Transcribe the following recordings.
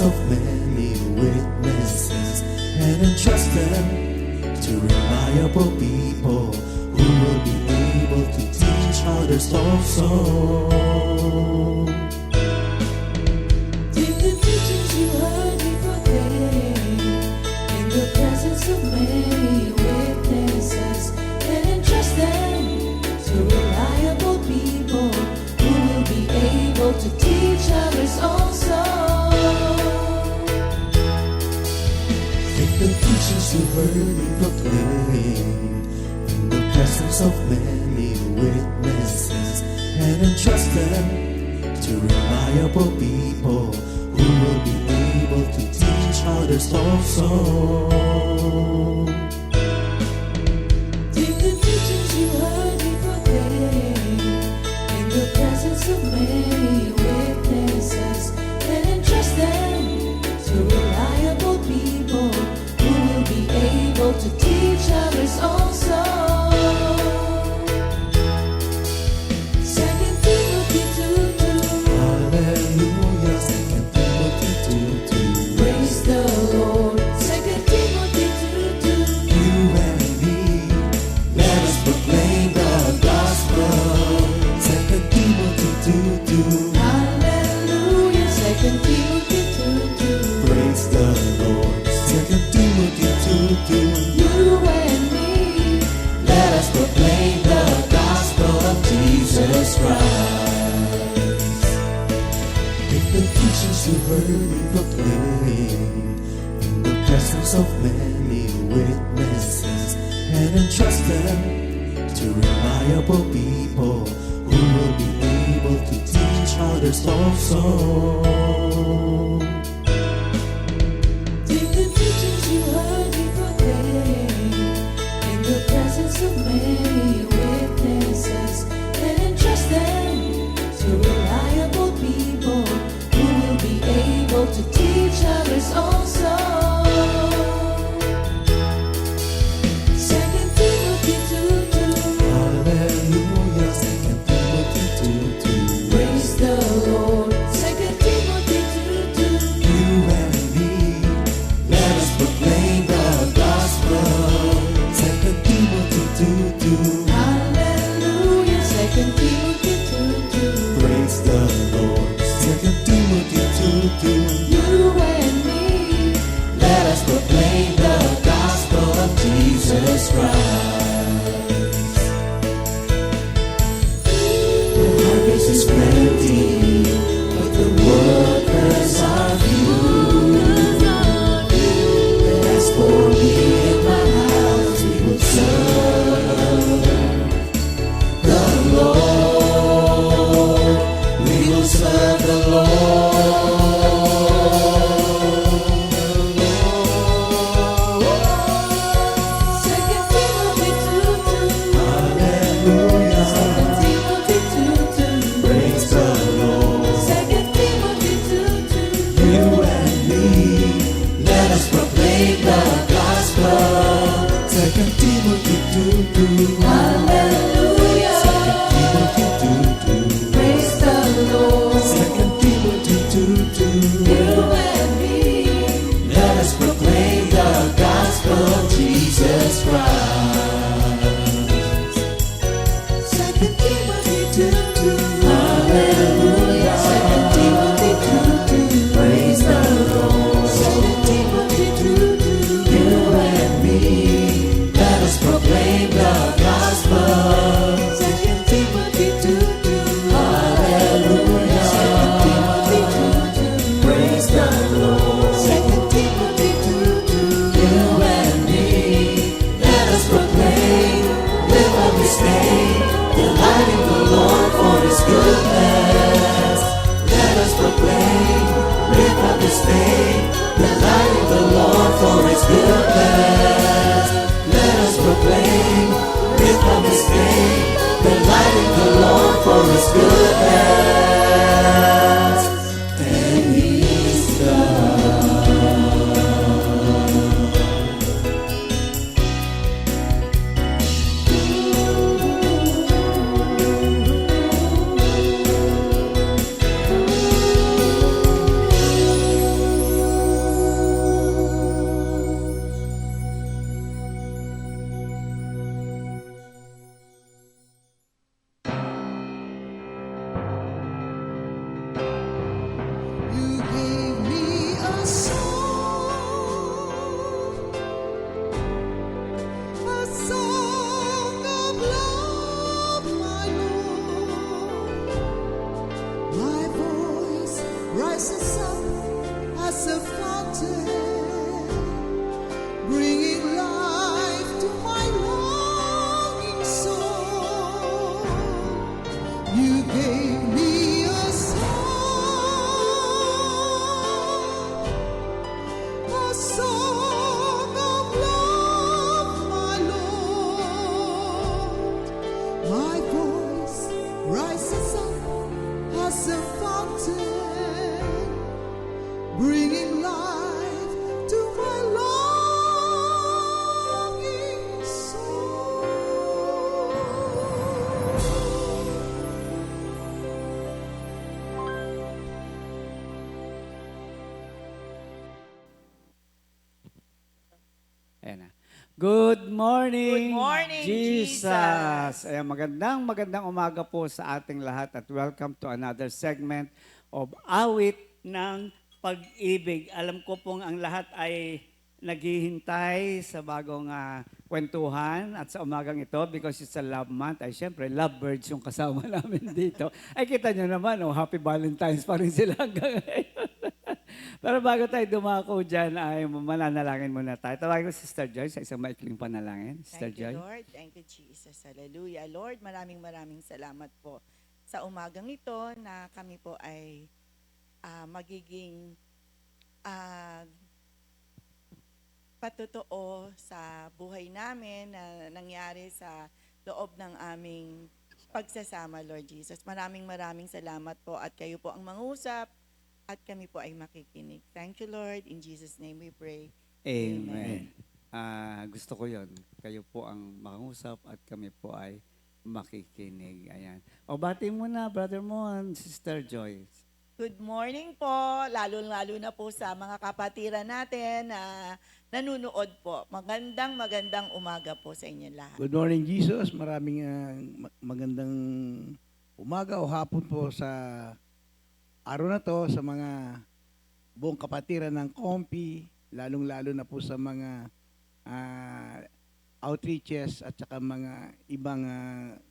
of many witnesses and entrust them to reliable people who will be able to teach others also. Take the teachings you heard me proclaim in the presence of many witnesses and entrust them to reliable people who will be able to teach others also. Take the teachings you heard me proclaim in the presence of many witnesses and entrust them to reliable people who will be able to teach others also. Take the teachings you heard me proclaim in the presence of many witnesses and entrust them to reliable people who will be able to teach others also. Second Timothy 2:2. Hallelujah, 2 Timothy 2:2. Praise the Lord. Second Timothy 2:2. You and me, let us proclaim the gospel. 2 Timothy 2:2. Hallelujah. Second Timothy 2:2. Praise the Lord. 2 Timothy 2:2. You and me, Let us proclaim the gospel of Jesus Christ. Take the teachings you heard me proclaim in the presence of many witnesses and entrust them to reliable people who will be able to teach others also. take the teachings you heard me proclaim in the presence of many witnesses and entrust them to reliable people who will be able to teach others also. Second Timothy 2:2. Hallelujah, 2 Timothy 2:2. Praise the Lord. Second Timothy 2:2. You and me, let us proclaim the gospel. 2 Timothy 2:2. Hallelujah. Second Timothy 2:2. Praise the Lord. 2 Timothy 2:2. You and me, Let us proclaim the gospel of Jesus Christ. The harvest is plenty, but the workers are few. As for me and my house, we will serve the Lord. We will serve the Lord. Second Timothy 2:2. Hallelujah. Second Timothy 2:2. Praise the Lord. Second Timothy 2:2. You and me, let us proclaim the gospel. 2 Timothy 2:2. Hallelujah. 2 Timothy 2:2. Praise the Lord. 2 Timothy 2:2. You and me, Let us proclaim the gospel of Jesus Christ. 2 Timothy 2:2. Hallelujah. 2 Timothy 2:2. Praise the Lord. 2 Timothy 2:2. You and me, let us proclaim the gospel. 2 Timothy 2:2. Hallelujah. 2 Timothy 2:2. Praise the Lord. 2 Timothy 2:2. You and me, let us proclaim, live on this day, delighting the Lord for His goodness. Let us proclaim, live on this day, delighting the Lord for His goodness. Let us proclaim, live on this day, delighting the Lord for His goodness. And He's God. Good morning, Good morning, Jesus. Ayan, magandang umaga po sa ating lahat at welcome to another segment of Awit ng Pag-ibig. Alam ko pong ang lahat ay naghihintay sa bagong kwentuhan at sa umagang ito because it's a love month. Ay syempre, lovebirds yung kasama namin dito. Ay kita nyo naman, Happy Valentine's pa rin sila hanggang ngayon. Pero bago tayo dumako dyan, ay mananalangin muna tayo. Tawagin ko si Sister Joy sa isang maikling panalangin. Sister Thank Joy. you, Lord. Thank you, Jesus. Hallelujah. Lord, maraming salamat po sa umagang ito na kami po ay magiging patotoo sa buhay namin na nangyari sa loob ng aming pagsasama, Lord Jesus. Maraming salamat po at kayo po ang mangusap at kami po ay makikinig. Thank you, Lord. In Jesus' name we pray. Amen. Gusto ko yon. Kayo po ang makangusap at kami po ay makikinig. Ayan. O bati muna, Brother Mon, Sister Joy. Good morning po, lalo na po sa mga kapatiran natin na nanunood po. Magandang umaga po sa inyo lahat. Good morning, Jesus. Maraming magandang umaga o hapon po sa araw na to sa mga buong kapatiran ng Kompi, lalong-lalo na po sa mga outreaches at saka mga ibang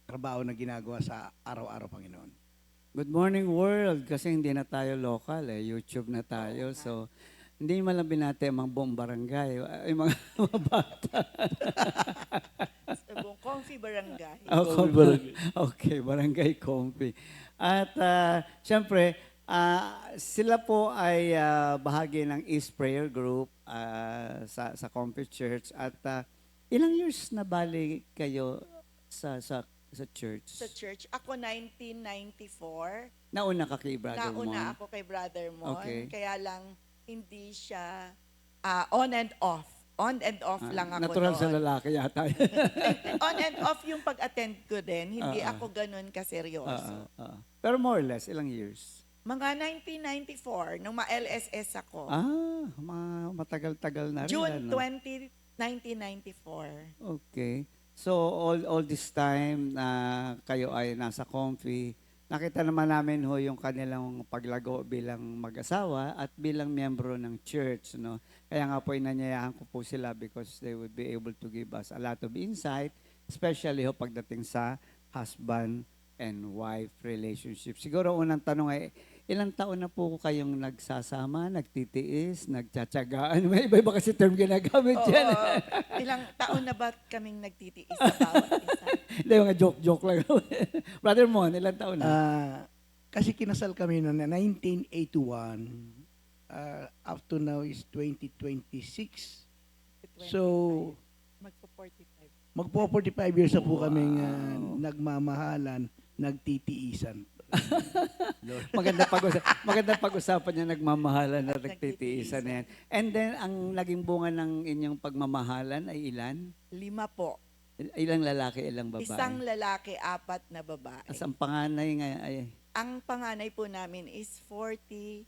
trabaho na ginagawa sa araw-araw, Panginoon. Good morning, world. Kasi hindi na tayo local, YouTube na tayo. So, hindi man lang binati ang mga buong barangay, ay mga bata. Sa buong Comfy Barangay. Okay, Barangay Comfy. At syempre, sila po ay bahagi ng East Prayer Group sa Comfy Church. At ilang years na bali kayo sa church? Sa church. Ako 1994. Nauna ka kay Brother Mon? Nauna ako kay Brother Mon. Okay. Kaya lang hindi siya on and off. On and off lang ako Natural noon. sa lalaki yata. On and off yung pag-attend ko din. Hindi ako ganun kaseryoso. Pero more or less, ilang years? Mga 1994, nung ma-LSS ako. Matagal-tagal na rin. June ano? 20, 1994. Okay. So, all this time na kayo ay nasa Comfy, nakita naman namin yung kanilang paglago bilang mag-asawa at bilang miyembro ng church. No? Kaya nga po inanyayahan ko po sila because they would be able to give us a lot of insight, especially pagdating sa husband and wife relationship. Siguro unang tanong ay, ilang taon na po kayong nagsasama, nagtitiis, nagtsatsagaan? May iba-iba kasi term ginagamit dyan. Ilang taon na ba kaming nagtitiis sa bawat isa? Hindi, mga joke-joke lang. Brother Mon, ilang taon na? Kasi kinasal kami noong 1981. Up to now is 2026. So, Magpo-45. magpo-45 years na po kaming nagmamahalan, nagtitiisan. Maganda pag-usapan niya nagmamahalan na nagtitiisan na yan. And then, ang naging bunga ng inyong pagmamahalan ay ilan? 5 po. Ilang lalaki, ilang babae? Isang lalaki, 4 na babae. As ang panganay nga ay... Ang panganay po namin is 43.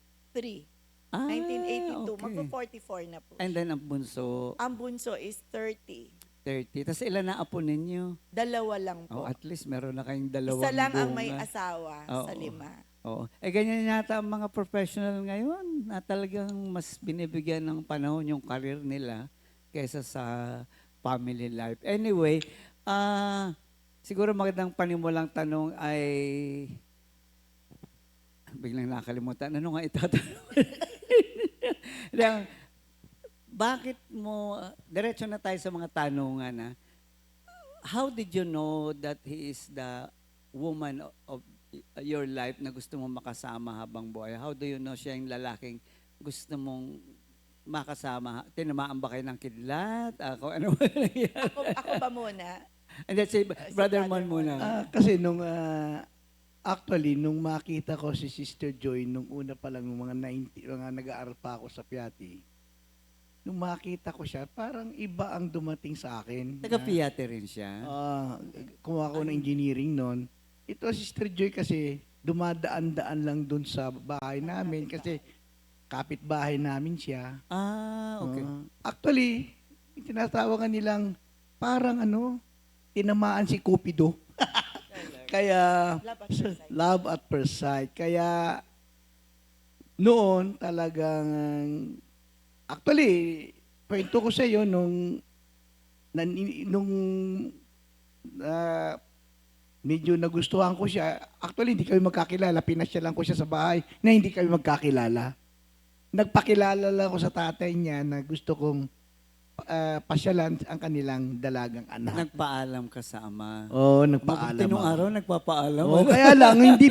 1982. Okay. Magpo-44 na po. And then, ang bunso, Ang bunso is 30. 30. Tapos ilan na apo ninyo? 2 lang po. At least meron na kayong dalawang Isa lang ang bunga. may asawa Oo. sa 5. Oo. Ganyan yata ang mga professional ngayon na talagang mas binibigyan ng panahon yung career nila kaysa sa family life. Anyway, siguro magandang panimulang tanong ay biglang nakalimutan. Ano nga itatanong? Bakit mo, diretso na tayo sa mga tanungan how did you know that he is the woman of your life na gusto mo makasama habang buhay? How do you know siya yung lalaking gusto mong makasama? Tinamaan ba kayo ng kidlat? Ano ba nangyari? Ako ba muna? And let's say, Brother Mon muna. Kasi actually, nung makita ko si Sister Joy, nung una pa lang, nung mga nag-aaral pa ako sa Piati, nung makita ko siya, parang iba ang dumating sa akin. Taga-Piate rin siya. Kumuha ko ng engineering noon. Ito, Sister Joy kasi, dumadaan-daan lang dun sa bahay namin kasi kapitbahay namin siya. Okay. Actually, Yung tinatawagan nilang parang tinamaan si Cupido. Kaya, Love at first sight. love at first sight. Kaya, noon talagang, actually, kwento ko sa iyo nung ah, medyo nagustuhan ko siya. Actually, hindi kami magkakilala. Pinasyalan ko siya sa bahay na hindi kami magkakilala. Nagpakilala lang ako sa tatay niya na gusto kong pasyalan ang kanilang dalagang anak. Nagpaalam ka sa ama. Oo, nagpaalam Tinong ako. araw, nagpapaalam. Oo, kaya lang, hindi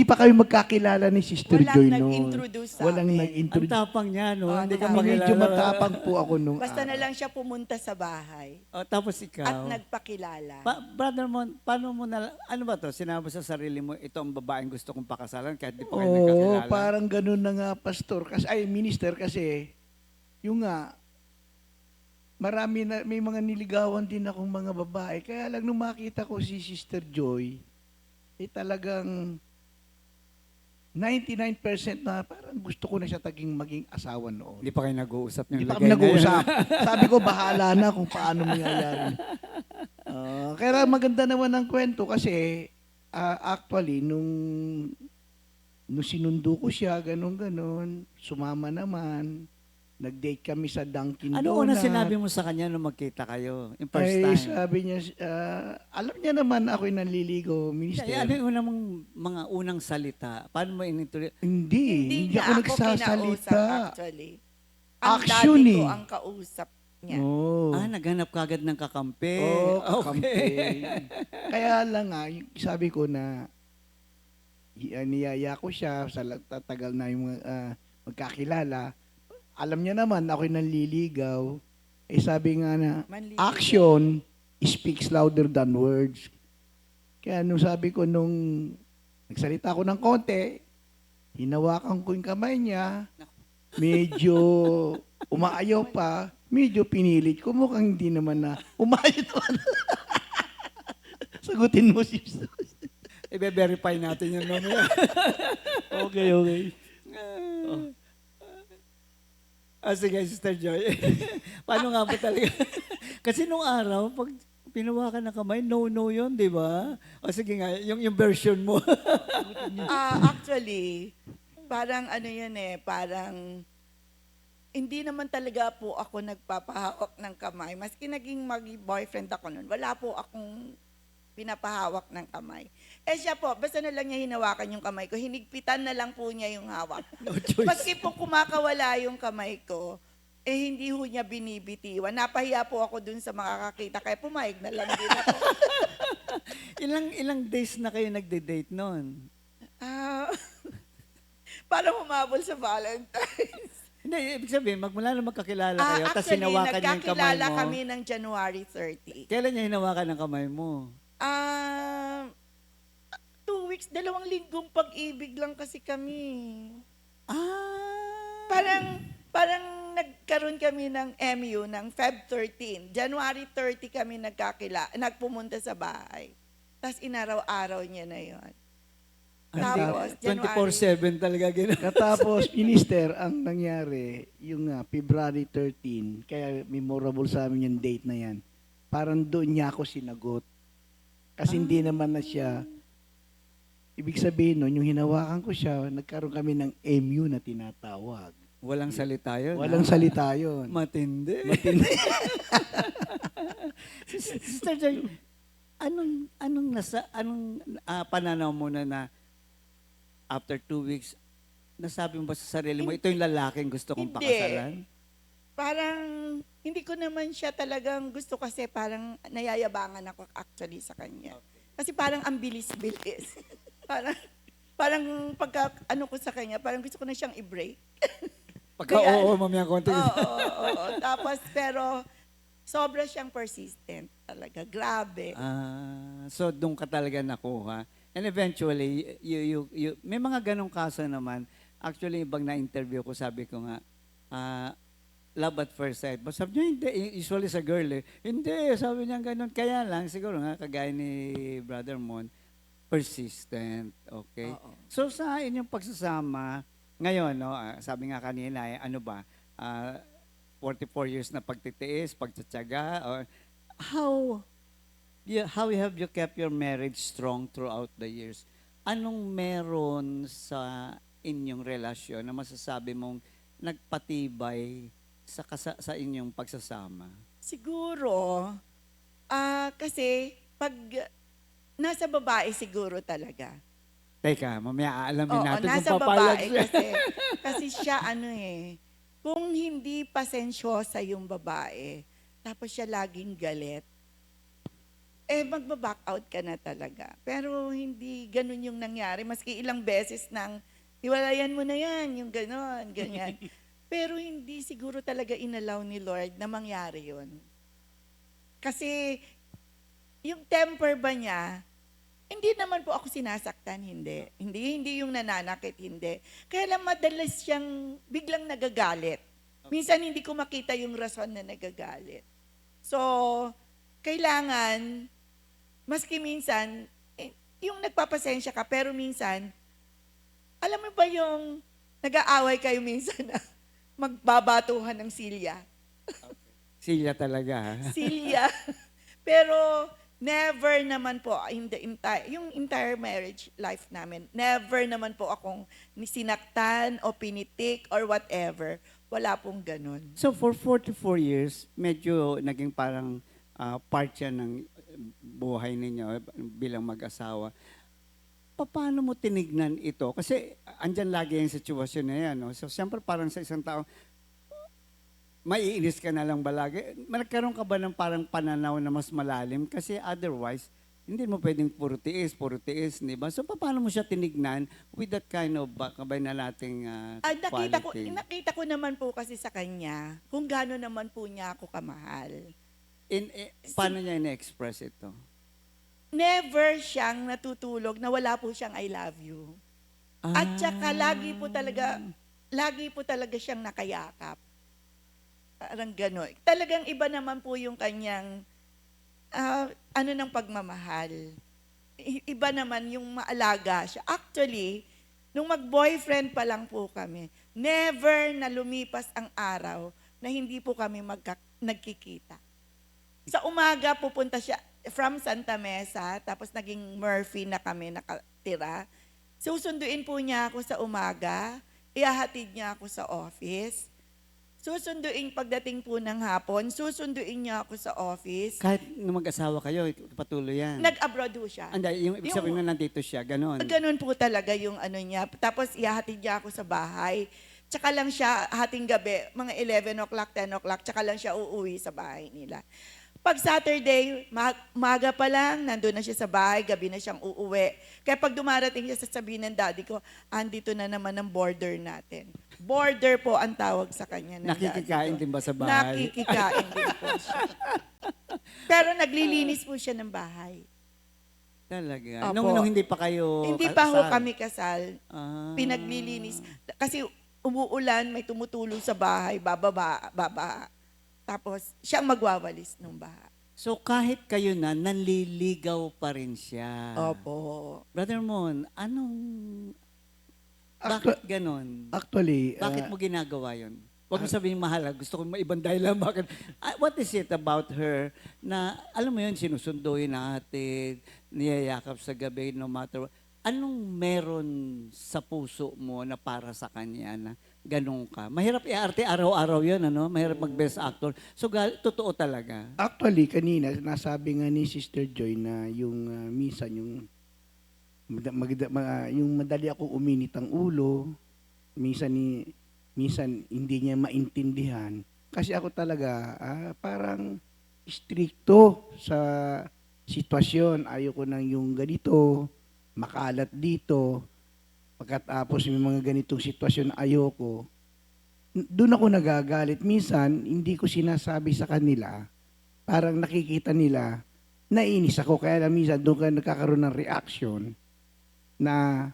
pa kami magkakilala ni Sister Walang Joy noon. nag-introduce sa Walang amin. Ang nag-introduce. tapang niya, no? Oh, Hindi ka tapang. Medyo makilala. matapang po ako nung Basta na araw. lang siya pumunta sa bahay Oh, tapos ikaw. at nagpakilala. Brother Mon, paano mo na, ano ba to? Sinabi sa sarili mo, ito ang babaeng gusto kong pakasalan kahit di pa kayo Oo, nagkakilala. parang ganun na nga, pastor. Minister kasi, yung nga, may mga niligawan din akong mga babae. Kaya lang nung makita ko si Sister Joy, talagang 99% na parang gusto ko na siya maging asawa noon. Hindi pa kayo nag-uusap Hindi yung pa kami nag-uusap. Sabi ko, bahala na kung paano mangyayari. Kaya maganda naman ang kwento kasi actually, nung sinundo ko siya, ganun, sumama naman, nag-date kami sa Dunkin' Ano una Donut. sinabi mo sa kanya nung magkita kayo? Yung first Ay, time? sabi niya, alam niya naman ako'y nanliligo, minister. Ano yung unang mga unang salita? Paano mo inintuloy? Hindi niya ako ako nagsasalita. kinausap actually. Ang Action daddy ko eh. ang kausap niya. Oh. Naghanap ka agad ng kakampi. Oh, okay. Kaya lang sabi ko na niyaya ko siya sa tatagal na yung magkakilala. Alam niya naman ako'y nanliligaw. Sabi nga na, Manliligaw. action speaks louder than words. Kaya nung sabi ko nung nagsalita ako ng konti, hinawakan ko yung kamay niya, medyo umaayaw pa, medyo pinilit ko, mukhang hindi naman na, umayaw naman. Sagutin mo si I-verify natin yun mamaya. Okay. Sige, Sister Joy. Paano nga po talaga? Kasi nung araw, pag pinawakan ng kamay, no yun, di ba? O sige nga, yung version mo. Actually, parang parang hindi naman talaga po ako nagpapahawak ng kamay. Maski naging boyfriend ako nun, wala po akong pinapahawak ng kamay. Siya po, basta na lang niya hinawakan yung kamay ko, hinigpitan na lang po niya yung hawak. No choice. Maski po kumakawala yung kamay ko, hindi ho niya binibitiwan. Napahiya po ako dun sa makakakita, kaya pumayag na lang din ako. Ilang days na kayo nagde-date noon? Parang humabol sa Valentine's. Hindi, ibig sabihin, magmula na magkakilala kayo, tapos Actually, hinawakan niya yung kamay nagkakilala mo. kami ng January 30. Kailan niya hinawakan ng kamay mo? 2 weeks, 2 linggong pag-ibig lang kasi kami. Ah! Parang nagkaroon kami ng MU ng Feb 13. January 30 kami nagpumunta sa bahay. Tapos inaraw-araw niya na yon. Tapos, 24/7 talaga gano'n. Katapos, minister, ang nangyari, yung February 13, kaya memorable sa amin yung date na yan, parang doon niya ako sinagot. Kasi hindi naman na siya, ibig sabihin nun, yung hinawakan ko siya, nagkaroon kami ng MU na tinatawag. Walang salita yun. Walang salita yun. Matindi. Sister Joy, anong pananaw mo na after 2 weeks, nasabi mo ba sa sarili mo, ito yung lalaking gusto kong Hindi. pakasalan? Parang, hindi ko naman siya talagang gusto kasi parang nayayabangan ako actually sa kanya. Kasi parang ang bilis-bilis. parang pagka ko sa kanya, parang gusto ko na siyang i-break. Pagka Kaya- oo, mamaya konti. Oo. Tapos, pero, sobra siyang persistent talaga. Grabe. So doon ka talaga nakuha. And eventually, may mga ganong kaso naman. Actually, ibang na-interview ko, sabi ko nga, love at first sight. But sabi niya, hindi. Usually sa girl Hindi, sabi niya ganon. Kaya lang, siguro nga, kagaya ni Brother Mon, persistent. Okay? Oo. So sa inyong pagsasama, ngayon, no, sabi nga kanina, ano ba, 44 years na pagtitiis, pagtsatsaga, or how how have you kept your marriage strong throughout the years? Anong meron sa inyong relasyon na masasabi mong nagpatibay sa inyong pagsasama? Siguro, kasi pag nasa babae siguro talaga. Teka, mamaya aalamin Oo, natin nasa kung papayag babae siya. kasi siya kung hindi pasensyosa yung babae, tapos siya laging galit, magba-back out ka na talaga. Pero hindi ganun yung nangyari. Maski ilang beses nang, hiwalayan mo na yan, yung ganon, ganyan. Pero hindi siguro talaga inalaw ni Lord na mangyari yun. Kasi yung temper ba niya, hindi naman po ako sinasaktan, hindi. Hindi yung nananakit, hindi. Kaya lang madalas siyang biglang nagagalit. Minsan hindi ko makita yung rason na nagagalit. So, kailangan, maski minsan, yung nagpapasensya ka, pero minsan, alam mo ba yung nag-aaway kayo minsan na magbabatuhan ng silya? Silya talaga, ha? Silya. Pero never naman po yung entire marriage life namin, never naman po akong sinaktan o pinitik or whatever. Wala pong ganun. So for 44 years, medyo naging parang part yan ng buhay ninyo bilang mag-asawa. Paano mo tinignan ito? Kasi andyan lagi yung sitwasyon na yan. No? So siyempre parang sa isang tao, maiinis ka na lang ba lagi? Nagkaroon ka ba ng parang pananaw na mas malalim? Kasi otherwise, hindi mo pwedeng puro tiis, di ba? So, paano mo siya tinignan with that kind of, kabay na nating quality? Nakita ko naman po kasi sa kanya kung gaano naman po niya ako kamahal. Paano niya ina-express ito? Never siyang natutulog na wala po siyang I love you. At saka lagi po talaga siyang nakayakap. Parang gano'n. Talagang iba naman po yung kanyang ng pagmamahal. Iba naman yung maalaga siya. Actually, nung mag-boyfriend pa lang po kami, never na lumipas ang araw na hindi po kami nagkikita. Sa umaga pupunta siya from Santa Mesa, tapos naging Murphy na kami nakatira. Susunduin po niya ako sa umaga, ihahatid niya ako sa office. Susunduin pagdating po ng hapon, susunduin niya ako sa office. Kahit nung mag-asawa kayo, patuloy yan. Nag-abroad po siya. Yung ibig sabihin mo nandito siya, ganon. Ganon po talaga yung niya. Tapos ihahatid niya ako sa bahay. Tsaka lang siya hating gabi, mga 11 o'clock, 10 o'clock, tsaka lang siya uuwi sa bahay nila. Pag Saturday, maga pa lang, nandun na siya sa bahay, gabi na siyang uuwi. Kaya pag dumarating siya, sasabihin ng daddy ko, andito na naman ang border natin. Border po ang tawag sa kanya. Nakikikain din ba sa bahay? Nakikikain din po siya. Pero naglilinis po siya ng bahay. Talaga? Opo. Nung hindi pa kayo Hindi pa ho kasal? kami kasal. Pinaglilinis. Kasi umuulan, may tumutulong sa bahay, baba. Tapos, siyang magwawalis ng bahay. So kahit kayo na, nanliligaw pa rin siya. Opo. Brother Mon, bakit ganon? Actually, Bakit mo ginagawa yun? Huwag mo sabihin mahal, gusto ko maibang dahilan. Bakit? What is it about her na, alam mo yun, sinusunduin natin, niyayakap sa gabi, no matter what. Anong meron sa puso mo na para sa kanya na ganun ka? Mahirap i-arte araw-araw yun, ano? Mahirap mag-best actor. So, totoo talaga. actually, kanina, nasabi nga ni Sister Joy na yung minsan, yung madali ako uminit ang ulo, minsan hindi niya maintindihan. Kasi ako talaga, parang stricto sa sitwasyon. Ayoko nang yung ganito, makalat dito. Pagkatapos may mga ganitong sitwasyon na ayoko, doon ako nagagalit. Minsan, hindi ko sinasabi sa kanila, parang nakikita nila, nainis ako. Kaya lang minsan, doon ka nagkakaroon ng reaction na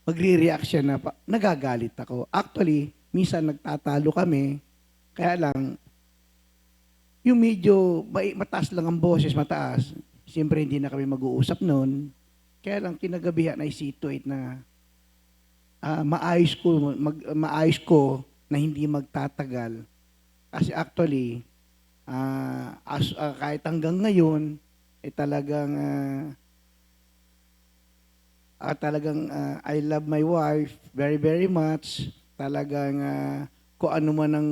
magre-react siya na nagagalit ako. Actually, minsan nagtatalo kami, kaya lang, yung medyo mataas lang ang boses, mataas, siyempre hindi na kami mag-uusap noon. Kaya lang kinagabihan ay situate na maayos ko na hindi magtatagal Kasi actually, kahit hanggang ngayon, I love my wife very, very much. Talagang kung ano man ang...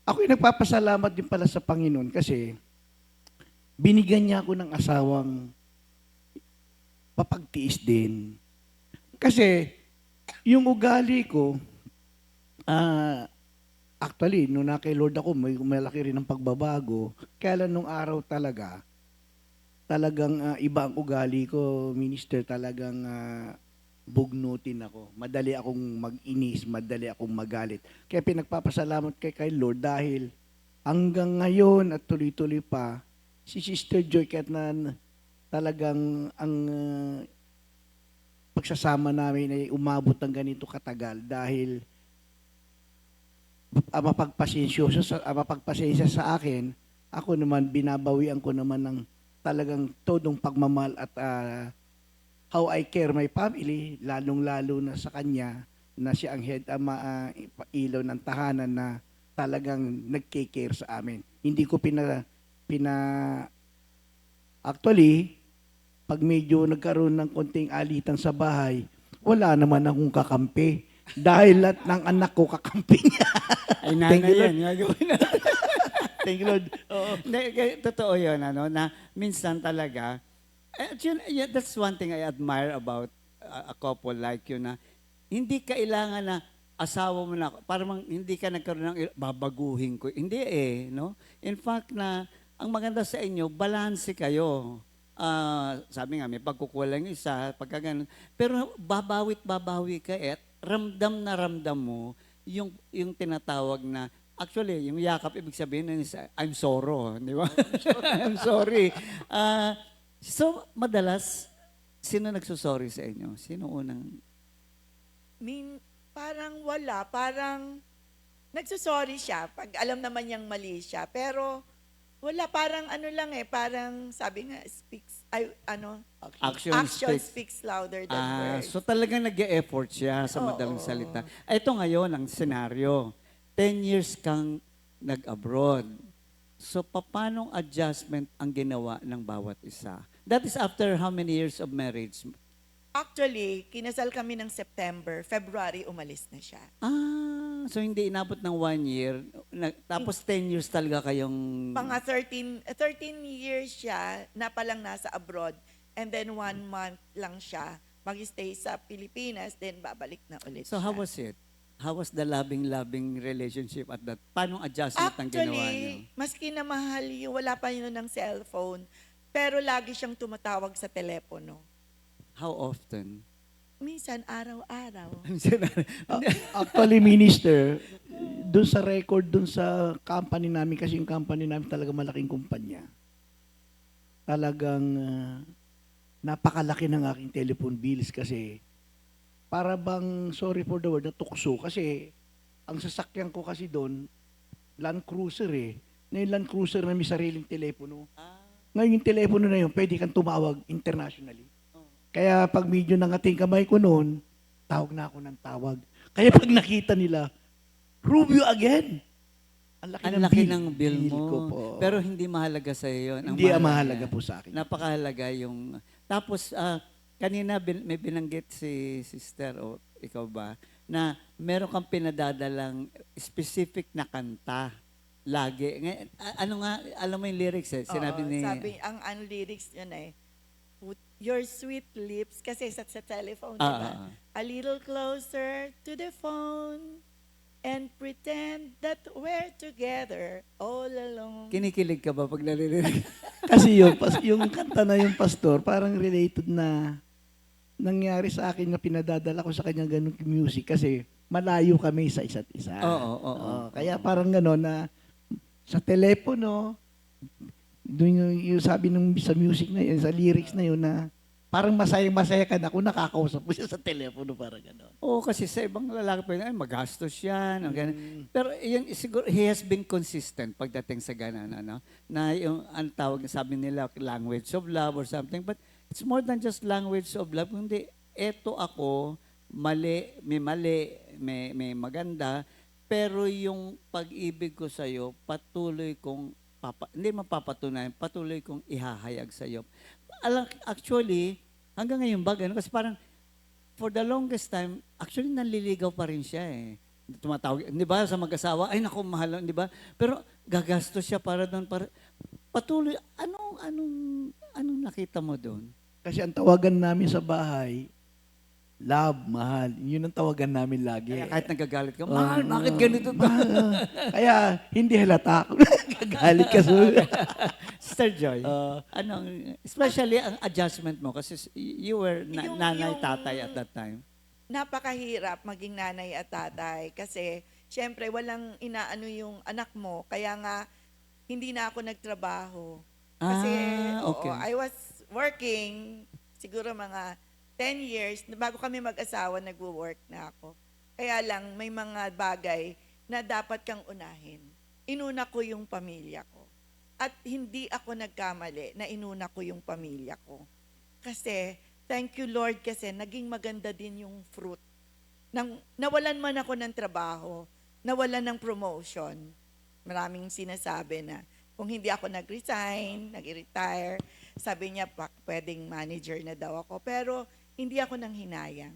Ako'y nagpapasalamat din pala sa Panginoon kasi binigyan niya ako ng asawang mapagtiis din. Kasi yung ugali ko, actually, nung na kay Lord ako, may malaki rin ang pagbabago. Kaya lang nung araw talagang iba ang ugali ko, minister, talagang bugnutin ako. Madali akong mag-inis, madali akong magalit. Kaya pinagpapasalamat kay Lord dahil hanggang ngayon at tuloy-tuloy pa, si Sister Joy, kahit na talagang ang pagsasama namin ay umabot ng ganito katagal dahil mapagpasensya sa akin, ako naman, binabawian ko naman ng talagang todong pagmamahal at how I care my family, lalong-lalo na sa kanya, na siya ang head, ilaw ng tahanan na talagang nagke-care sa amin. Hindi ko actually, pag medyo nagkaroon ng konting alitan sa bahay, wala naman akong kakampi. Dahil lahat ng anak ko kakampi niya. Ay, Thank nanay you, yan. Gagawin natin. Thank you, Lord. Oo. Totoo yun, na minsan talaga, that's one thing I admire about a couple like you na hindi kailangan na asawa mo na, parang hindi ka nagkaroon ng babaguhin ko. Hindi no? In fact na, ang maganda sa inyo, balanse kayo. Sabi nga, may pagkukulang isa, pagka ganun. Pero babawi ka ramdam na ramdam mo yung tinatawag na, actually, yung yakap, ibig sabihin, I'm sorry, di ba? I'm sorry. So, madalas, sino nagsusorry sa inyo? Sino unang? Parang wala. Parang nagsusorry siya pag alam naman niyang mali siya. Pero wala, parang ano lang parang sabi nga, action speaks louder than words. So talagang nag-e-effort siya sa madaling salita. Ito ngayon ang senaryo. 10 years kang nag-abroad. So paanong adjustment ang ginawa ng bawat isa? That is after how many years of marriage? Actually, kinasal kami ng September. February, umalis na siya. So hindi inabot ng 1 year. Tapos 10 years talaga kayong... Mga 13 years siya na palang nasa abroad. And then 1 month lang siya mag-stay sa Pilipinas, then babalik na ulit So siya. how was it? How was the loving relationship at that? Paano adjustment ang ginawa niyo? Actually, maski na mahal yun, wala pa yun ng cellphone, pero lagi siyang tumatawag sa telepono. How often? Minsan, araw-araw. Actually, minister, doon sa record, doon sa company namin, kasi yung company namin talaga malaking kumpanya. Talagang napakalaki ng aking telephone bills kasi para bang, sorry for the word, natukso. Kasi ang sasakyan ko kasi doon, Land Cruiser Na yung Land Cruiser na may sariling telepono. Ngayon yung telepono na yun, pwede kang tumawag internationally. Kaya pag medyo nangating kamay ko noon, tawag na ako ng tawag. Kaya pag nakita nila, Rubio again. Ang laki ng bill mo. ko po. Pero hindi mahalaga sa iyo yun. Hindi mahalaga po sa akin. Napakahalaga yung... Tapos, kanina may binanggit si sister o ikaw ba, na meron kang pinadadalang specific na kanta. Lagi. Ano nga, alam mo yung lyrics Sinabi ni... Sabi, ang lyrics yun put your sweet lips, kasi sa telephone, diba? A little closer to the phone and pretend that we're together all along. Kinikilig ka ba pag naririnig? Kasi yung kanta na yung pastor, parang related na nangyari sa akin na pinadadala ko sa kanya ganung music kasi malayo kami sa isa't isa. Oo. Kaya parang gano'n na sa telepono, doon yung sabi sa music na yun, sa lyrics na yun na parang masaya ka na kung nakakausap mo siya sa telepono, parang gano'n. Oo, kasi sa ibang lalaki pa yun, magastos yan. Pero yun, siguro, he has been consistent pagdating sa ganon, na yung, ang tawag, sabi nila, language of love or something. But it's more than just language of love. Kundi, eto ako, may maganda, pero yung pag-ibig ko sa'yo, patuloy kong, hindi mapapatunayan, patuloy kong ihahayag sa'yo. Actually, hanggang ngayon ba, ganun? Kasi parang, for the longest time, actually, nanliligaw pa rin siya eh. Tumatawag, di ba, sa mag-asawa, ay naku, mahal, di ba? Pero gagastos siya para doon, patuloy, anong nakita mo doon? Kasi ang tawagan namin sa bahay, love, mahal. Yun ang tawagan namin lagi. Kaya kahit nagagalit ka, mahal, bakit ganito to? Mahal. Kaya hindi halata ako. Nagagalit ka. Sister Joy, especially ang adjustment mo, kasi you were nanay, tatay at that time. Napakahirap maging nanay at tatay kasi syempre walang inaano yung anak mo. Kaya nga, hindi na ako nagtrabaho. Kasi okay. I was working siguro mga 10 years. Bago kami mag-asawa, nagwo-work na ako. Kaya lang, may mga bagay na dapat kang unahin. Inuna ko yung pamilya ko. At hindi ako nagkamali na inuna ko yung pamilya ko. Kasi, thank you Lord kasi naging maganda din yung fruit. Nawalan man ako ng trabaho, nawalan ng promotion. Maraming sinasabi na kung hindi ako nag-resign, nag-retire, sabi niya pwedeng manager na daw ako. Pero hindi ako nang hinayang.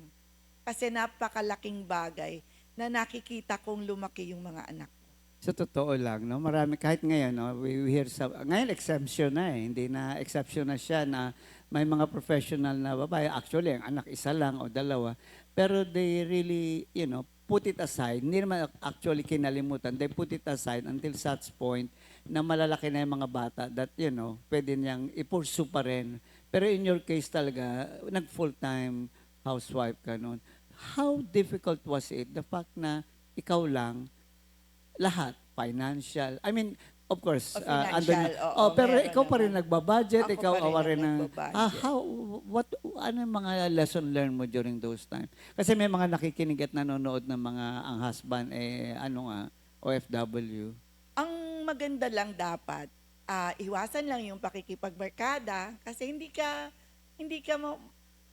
Kasi napakalaking bagay na nakikita kong lumaki yung mga anak ko. Sa totoo lang, no? Marami, kahit ngayon, no? We hear ngayon exemption na eh. Hindi na exception na siya na may mga professional na babae. Actually, ang anak isa lang o dalawa. Pero they really, put it aside. Hindi naman actually kinalimutan. They put it aside until such point na malalaki na yung mga bata that, pwede niyang i-pursue pa rin. Pero in your case talaga, nag-full-time housewife ka noon. How difficult was it? The fact na ikaw lang, lahat, financial. I mean, of course, Financial, oo, pero meron ikaw pa rin naman. nagbabudget, Ako ikaw pa rin awa ang rin ng... nagbabudget. Ano yung mga lesson learned mo during those times? Kasi may mga nakikinig at nanonood ng mga, ang husband, OFW. Ang maganda lang dapat, iwasan lang yung pakikipagbarkada kasi hindi ka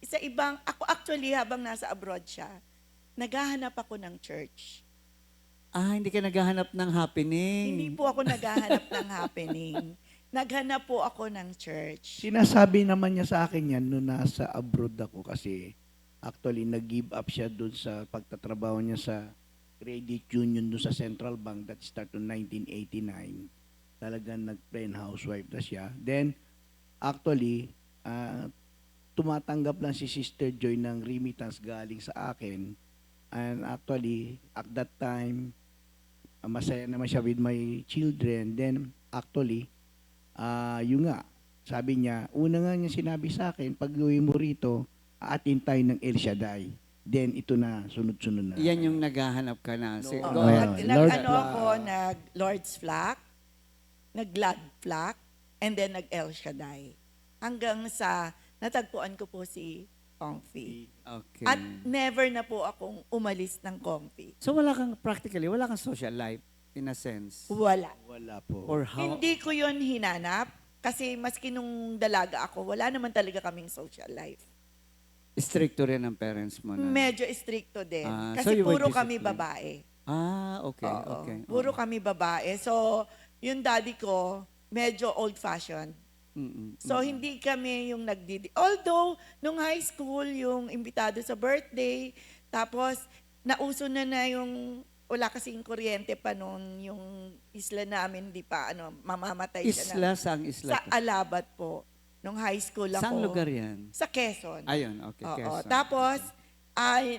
sa ibang, ako actually habang nasa abroad siya, naghahanap ako ng church. Hindi ka naghahanap ng happening. Hindi po ako naghahanap ng happening. Naghanap po ako ng church. Sinasabi naman niya sa akin yan nung nasa abroad ako kasi actually nag-give up siya doon sa pagtatrabaho niya sa credit union doon sa Central Bank that started in 1989. Talagang nag-plain housewife na siya. Then, actually, tumatanggap lang si Sister Joy ng remittance galing sa akin. And actually, at that time, masaya naman siya with my children. Then, actually, yun nga, sabi niya, una nga niya sinabi sa akin, pag uwi mo rito, aatin tayo ng El Shaddai. Then, ito na, sunod-sunod na. Yan yung naghahanap ka na. Oo. Go ahead. Lord's Flock, nag-Glad Flock, and then nag-El Shaddai. Hanggang sa natagpuan ko po si Comfy. Okay. At never na po akong umalis ng Comfy. So wala kang social life in a sense. Wala. Wala po. Or how? Hindi ko yon hinanap kasi maski nung dalaga ako, wala naman talaga kaming social life. Stricto rin ang parents mo na. Medyo stricto din. So Kasi you were puro kami disciplined. babae. Okay, Oo. okay. Puro kami babae. So, yung daddy ko, medyo old-fashioned. So, hindi kami yung Although, nung high school, yung imbitado sa birthday, tapos, nauso na yung, wala kasing kuryente pa noon, yung isla namin, di pa, mamamatay siya Isla, saang isla? Sa Alabat po. Nung high school ako. Saang lugar yan? Sa Quezon. Ayun, okay, Oo. Quezon. Tapos,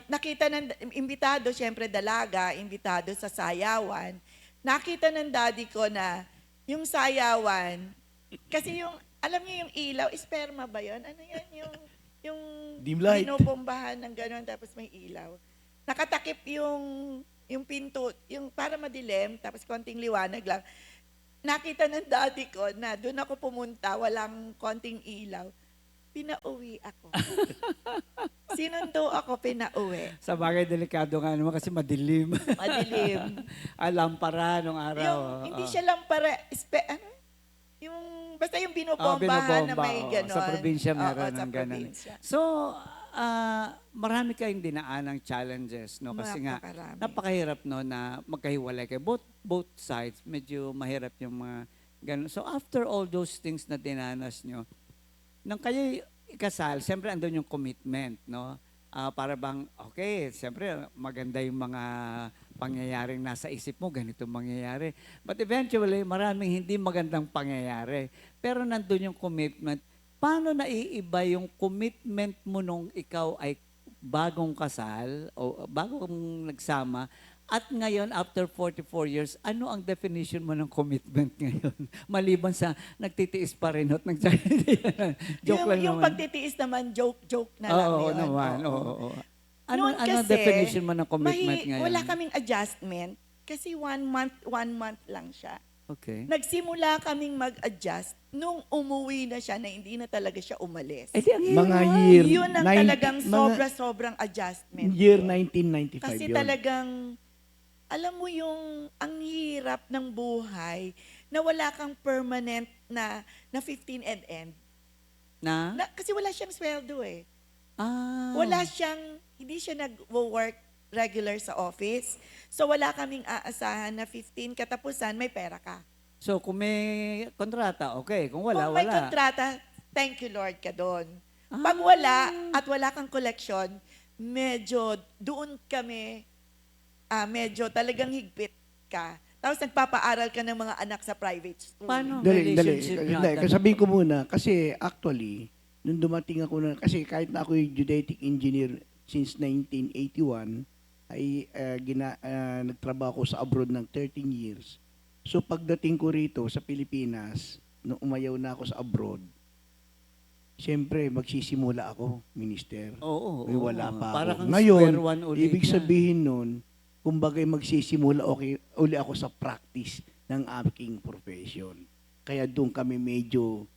nakita ng imbitado, syempre dalaga, imbitado sa sayawan. Nakita ng daddy ko na yung sayawan, kasi alam niyo yung ilaw, sperma ba yun? Ano yan? Yung Dim light. binobombahan ng gano'n, tapos may ilaw. Nakatakip yung pinto, yung para madilim, tapos konting liwanag lang. Nakita ng daddy ko na doon ako pumunta, walang konting ilaw. Pinauwi ako. Sinundo ako, pinauwi. Sa bagay, delikado nga naman kasi madilim. Madilim. Lampara nung araw. Hindi siya lang para, basta yung binobombahan na may oo. gano'n. Sa probinsya Oo, meron sa ng gano'n. probinsya. So, marami kayong dinaan ng challenges, no? Kasi nga, Napakarami. napakahirap, no, na magkahiwalay kayo. Both sides, medyo mahirap yung mga ganun. So, after all those things na dinanas nyo, nang kayo ikasal, siyempre andun yung commitment, no? Para bang, okay, siyempre maganda yung mga pangyayaring nasa isip mo, ganito mangyayari. But eventually, maraming hindi magandang pangyayari. Pero nandun yung commitment. Paano naiiba yung commitment mo nung ikaw ay bagong kasal o bagong nagsama at ngayon after 44 years, ano ang definition mo ng commitment ngayon? Maliban sa nagtitiis pa rin at joke lang Yung naman. pagtitiis naman, joke na lang Oo yun. naman, Oo. oo. Ano Noon ang kasi, definition mo ng commitment ngayon? Wala kaming adjustment kasi 1 month lang siya. Okay. Nagsimula kaming mag-adjust nung umuwi na siya na hindi na talaga siya umalis. Eh, di, ang Mga hirap. year Yun ang 90 talagang mga sobrang adjustment. year yun. 1995 Kasi yun. talagang, alam mo yung ang hirap ng buhay na wala kang permanent na 15 and end. Na? Kasi wala siyang sweldo eh. Ah. Hindi siya nag-work regular sa office. So wala kaming aasahan na 15 katapusan, may pera ka. So, kung may kontrata, okay. Kung wala, Kung may wala. kontrata, thank you Lord ka doon. Ah. Pag wala at wala kang collection, medyo doon kami, medyo talagang higpit ka. Tapos nagpapaaral ka ng mga anak sa private school. Paano ang Dali. relationship niyo? Hindi, sabihin ko muna, kasi actually, nung dumating ako na, kasi kahit na ako yung geodetic engineer since 1981, ay nagtrabaho ko sa abroad ng 13 years. So pagdating ko rito sa Pilipinas, nung umayaw na ako sa abroad, siyempre magsisimula ako, minister. Oo. May wala pa Para ako. kang Ngayon, square one ulit ibig na. sabihin nun, kumbagay magsisimula uli ako sa practice ng aking profession. Kaya doon kami medyo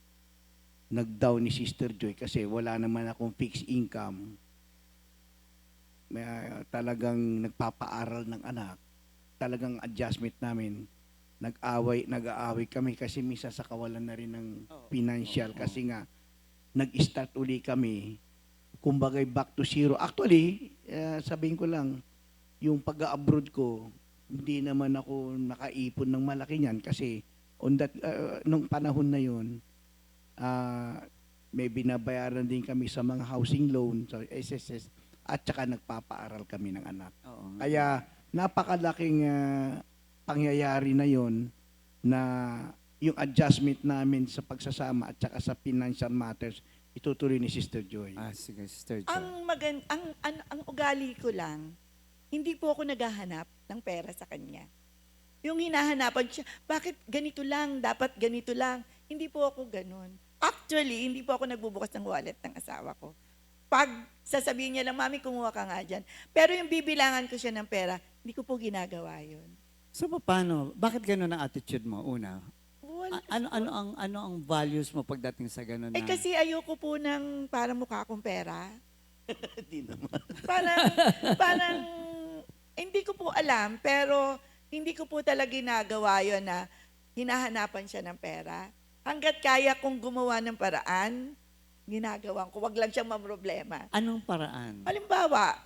nag-down ni Sister Joy kasi wala naman akong fixed income. Talagang nagpapaaral ng anak. Talagang adjustment namin. Nag-aaway kami kasi misa sa kawalan na rin ng financial kasi nga nag-start uli kami. Kumbagay back to zero. Actually, sabihin ko lang, yung pag-abroad ko, hindi naman ako nakaipon ng malaki niyan kasi nung panahon na yun, may binabayaran din kami sa mga housing loan, sa SSS, at saka nagpapaaral kami ng anak. Oo. Kaya napakalaking pangyayari na yon na yung adjustment namin sa pagsasama at saka sa financial matters, itutuloy ni Sister Joy. Sige, Sister Jo. Ang ugali ko lang, hindi po ako naghahanap ng pera sa kanya. Yung hinahanapan siya, bakit ganito lang, dapat ganito lang. Hindi po ako ganun. Actually, hindi po ako nagbubukas ng wallet ng asawa ko. Pag sasabihin niya lang, Mami, kumuha ka nga dyan. Pero yung bibilangan ko siya ng pera, hindi ko po ginagawa yun. So, paano? Bakit gano'n ang attitude mo, una? Wala. Ano ang values mo pagdating sa gano'n na? Kasi ayoko po ng para mukha akong pera. Hindi naman. Parang, hindi ko po alam, pero hindi ko po talaga ginagawa yun na hinahanapan siya ng pera. Hanggat kaya kong gumawa ng paraan, ginagawa ko. Wag lang siyang mamroblema. Anong paraan? Halimbawa,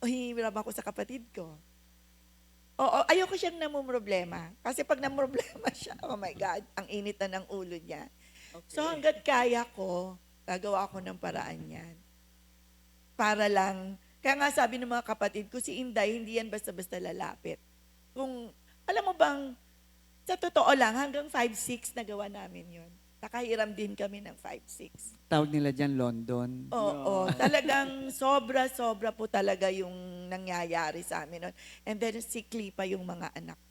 hihirap ako sa kapatid ko. Oo, ayoko siyang namumroblema. Kasi pag namumroblema siya, oh my God, ang init na ng ulo niya. So hanggat kaya ko, gagawa ako ng paraan yan. Para lang, kaya nga sabi ng mga kapatid ko, si Inday, hindi yan basta-basta lalapit. Kung, alam mo bang, sa totoo lang, hanggang 5'6" nagawa namin yun. Nakahiram din kami ng 5'6". Tawag nila dyan London. Oo, talagang sobra-sobra po talaga yung nangyayari sa amin nun. And then sikli pa yung mga anak.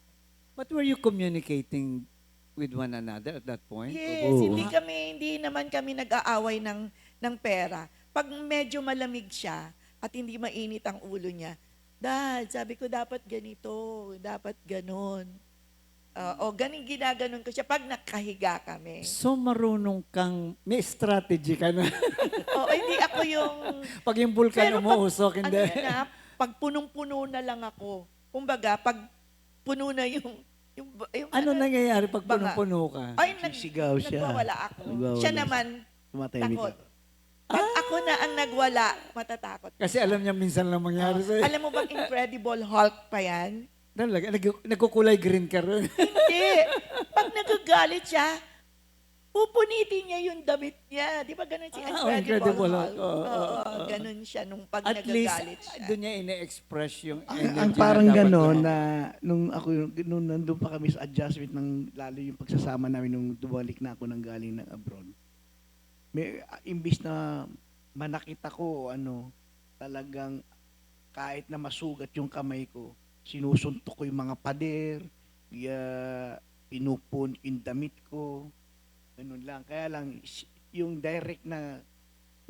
But were you communicating with one another at that point? Yes, hindi naman kami nag-aaway ng pera. Pag medyo malamig siya at hindi mainit ang ulo niya, Dad, sabi ko dapat ganito, dapat ganon. Ginaganon ko siya pag nakahiga kami. So, marunong kang, may strategy ka na. Hindi ako yung... Pag yung vulkan Pero umuusok, hindi. Pag punong-puno na lang ako. Kumbaga, pag puno na yung Yung Ano nangyayari pag banga. punong-puno ka? Ay, Sisigaw siya. nagwawala ako. Nagwawala. Siya naman, Tumatahimik takot. ako. Pag ako na ang nagwala, matatakot. Kasi alam niya minsan lang mangyari sa'yo. Alam mo bang Incredible Hulk pa yan? Talaga, nagkukulay green ka rin. Hindi. Pag nagagalit siya, pupunitin niya yung damit niya. Di ba ganun si Incredible Hulk? Hulk. Oo, ganun siya nung pag At least, nagagalit siya. doon niya ine-express yung Ang energy parang na dapat gano'n mo. na nung nandun pa kami sa adjustment ng lalo yung pagsasama namin nung dumalik na ako ng galing ng abroad. May imbis na manakit ako talagang kahit na masugat yung kamay ko, sinusuntok ko yung mga pader, pinupun yung damit ko. Ganun lang. Kaya lang yung direct na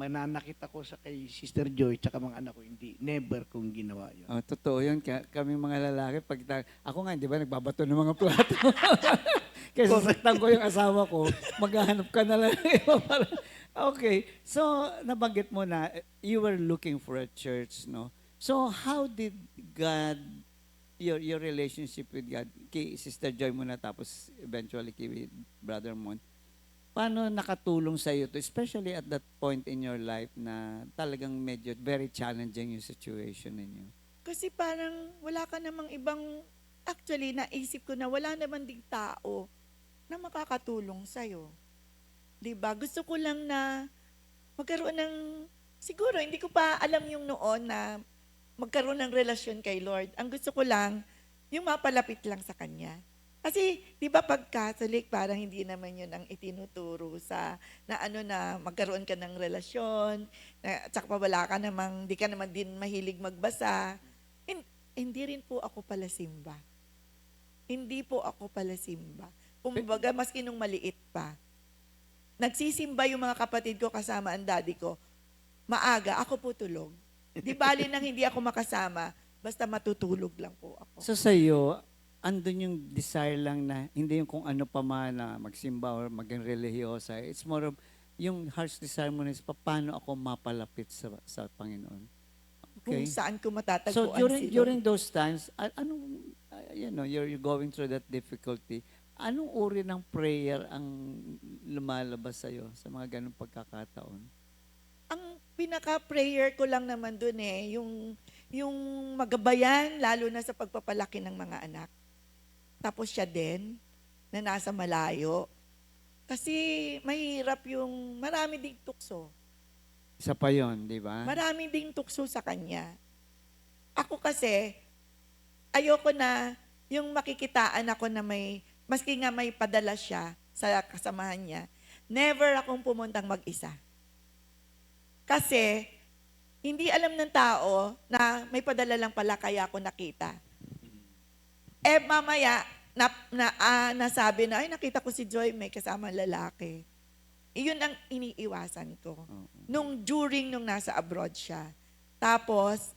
mananakit ako sa kay Sister Joy tsaka mga anak ko, hindi, never kong ginawa yun. Oh, totoo yun. Kami mga lalaki, ako nga, di ba, nagbabato ng mga plato. Kaya sasaktan ko yung asawa ko, maghahanap ka na lang. Okay. So, nabanggit mo na, you were looking for a church, no? So, how did God, your relationship with God, kay Sister Joy muna, tapos eventually kay Brother Mon, paano nakatulong sa iyo to, especially at that point in your life na talagang medyo very challenging yung situation ninyo? Kasi parang wala ka namang ibang, actually, naisip ko na wala naman ding tao na makakatulong sa'yo. Diba? Gusto ko lang na magkaroon ng, siguro, hindi ko pa alam yung noon na magkaroon ng relasyon kay Lord. Ang gusto ko lang, yung mapalapit lang sa Kanya. Kasi, di ba pag Catholic, parang hindi naman yun ang itinuturo sa, na magkaroon ka ng relasyon, na, at saka wala ka namang, di ka naman din mahilig magbasa. Hindi rin po ako pala simba. Hindi po ako pala simba. Kumbaga, maski nung maliit pa. Nagsisimba yung mga kapatid ko kasama ang daddy ko. Maaga, ako po tulog. Di bali nang hindi ako makasama, basta matutulog lang po ako. So sa iyo, andun yung desire lang na hindi yung kung ano pa man na magsimba or maging religyosa. It's more of yung heart's desire mo is paano ako mapalapit sa Panginoon. Kung Okay. saan ko matatagpuan So si Lord. during those times, you're going through that difficulty. Anong uri ng prayer ang lumalabas sa iyo sa mga ganung pagkakataon? Ang pinaka-prayer ko lang naman dun yung magabayan, lalo na sa pagpapalaki ng mga anak. Tapos siya din, na nasa malayo. Kasi mahirap yung, marami ding tukso. Isa pa yon, di ba? Marami ding tukso sa kanya. Ako kasi, ayoko na yung makikitaan ako na maski nga may padala siya sa kasamahan niya, never akong pumuntang mag-isa. Kasi, hindi alam ng tao na may padala lang pala kaya ako nakita. Mamaya, nasabi na, ay nakita ko si Joy, may kasama lalaki. Iyon ang iniiwasan ko. During nung nasa abroad siya. Tapos,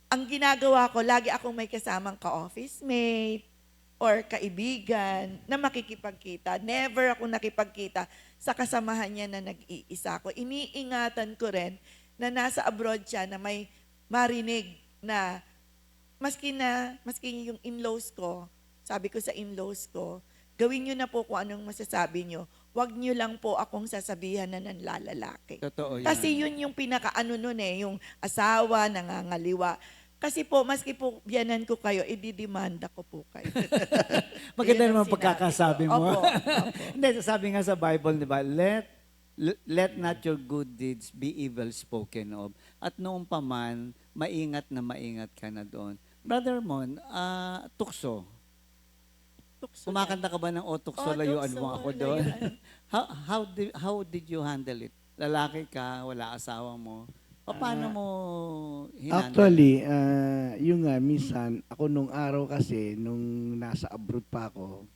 ang ginagawa ko, lagi akong may kasamang ka-office mate or kaibigan na makikipagkita. Never ako nakipagkita sa kasamahan niya na nag-iisa ko. Iniingatan ko rin na nasa abroad siya na may marinig na maski yung in-laws ko, sabi ko sa in-laws ko, gawin nyo na po kung anong masasabi nyo. Huwag nyo lang po akong sasabihan na nanlalalaki. Totoo yan. Kasi yun yung pinaka-ano nun yung asawa, nangangaliwa. Kasi po, maski po biyanan ko kayo, ididemanda ko po kayo. Maganda Yun ang naman sinabi pagkakasabi ko. mo. Opo, opo. Hindi, sabi nga sa Bible, di ba, let not your good deeds be evil spoken of. At noong pa man, maingat ka na doon. Brother Mon, tukso. Tukso Kumakanta ka ba ng O Tukso, layuan tukso, mo ako doon? layuan. How did you handle it? Lalaki ka, wala asawa mo. Paano mo hinandle? Actually, yung nga, minsan, ako nung araw kasi, nung nasa abroad pa ako,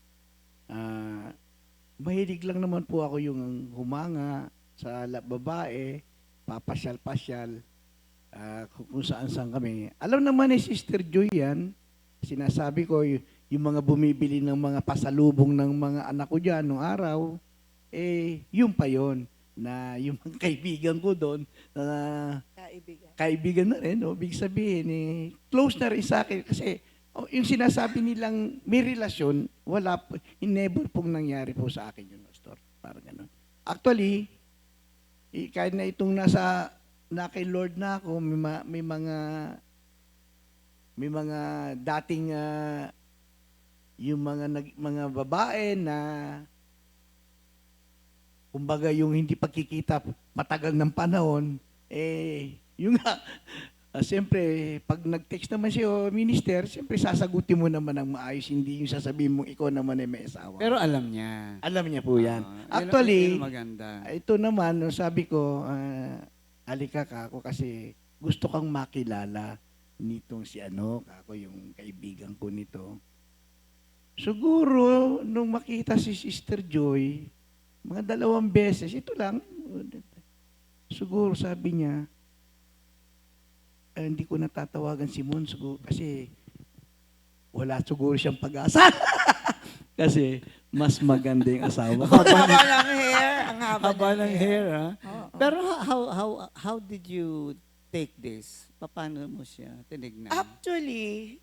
mahilig lang naman po ako yung humanga sa babae, papasyal-pasyal, kung saan-saan kami. Alam naman ni Sister Joy yan, sinasabi ko, yung mga bumibili ng mga pasalubong ng mga anak ko dyan nung araw, yun pa yun, na yung mga kaibigan ko doon, na Kaibigan. kaibigan na rin, no? Big sabihin, close na rin sa akin kasi yung sinasabi nilang may relasyon, wala po, never pong nangyari po sa akin yun, Pastor. Parang gano'n. Actually, kahit na itong na kay Lord na ako, may mga dating yung mga babae na kumbaga yung hindi pagkikita matagal ng panahon, yung nga, siyempre, pag nag-text naman siya, minister, siyempre sasagutin mo naman ng maayos, hindi yung sasabihin mo ikaw naman ay may asawa. Pero alam niya. Alam niya po yan. Yun Actually, maganda. ito naman, nung sabi ko, halika ka ako kasi gusto kang makilala nitong si ako yung kaibigan ko nito. Siguro, nung makita si Sister Joy, mga 2 beses, ito lang, siguro sabi niya, hindi ko natatawagan si Mon siguro kasi wala siguro siyang pag-asa. Kasi mas maganda yung asawa ko. Ang haba ng hair. Ang Haba ng hair, ha? Oo. Pero how did you take this? Paano mo siya tinignan? Actually,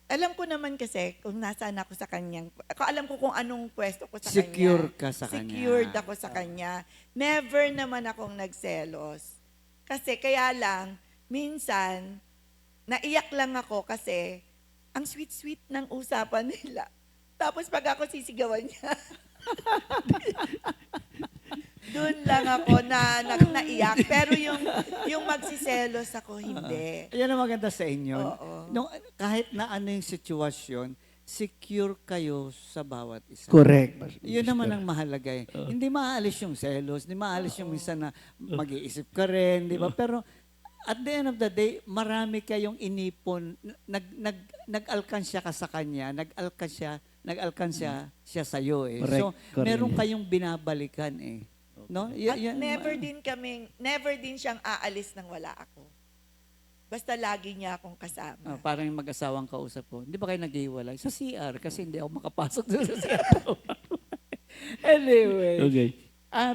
alam ko naman kasi kung nasaan ako sa kanyang, alam ko kung anong pwesto ko sa Secure kanya. ka sa kanya. Secured ako sa kanya. Never naman akong nagselos. Kasi kaya lang, minsan, naiyak lang ako kasi ang sweet-sweet ng usapan nila. Tapos pag ako sisigawan niya, doon lang ako naiyak. Pero yung magsiselos ako, hindi. Yan ang maganda sa inyo. Oo. Kahit na ano yung sitwasyon, secure kayo sa bawat isa. Correct. Yun naman ang mahalaga eh. Hindi maalis yung selos, hindi maalis yung minsan na mag-iisip ka rin, di ba? Pero at the end of the day, marami kayong inipon, nag-alkansya ka sa kanya, nag-alkansya siya sa iyo eh. Correct, So, correct. meron kayong binabalikan eh. No? At never din siyang aalis nang wala ako. Basta lagi niya akong kasama. Parang yung mag-asawang kausap ko. Hindi ba kayo naghiwalay? Sa CR, kasi hindi ako makapasok doon sa CR. Anyway. Okay.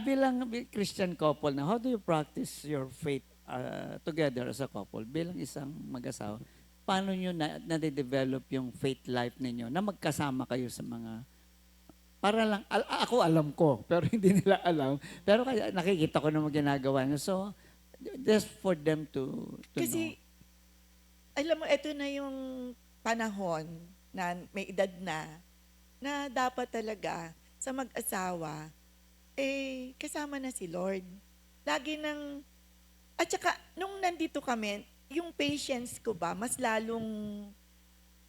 Bilang Christian couple na, how do you practice your faith together as a couple? Bilang isang mag-asawa, paano nyo na-develop yung faith life ninyo na magkasama kayo sa mga para lang, ako alam ko, pero hindi nila alam. Pero kaya nakikita ko naman ginagawa nyo. So, just for them to Kasi, alam mo, ito na yung panahon na may edad na dapat talaga sa mag-asawa, kasama na si Lord. Lagi nang, at saka, nung nandito kami, yung patience ko ba, mas lalong,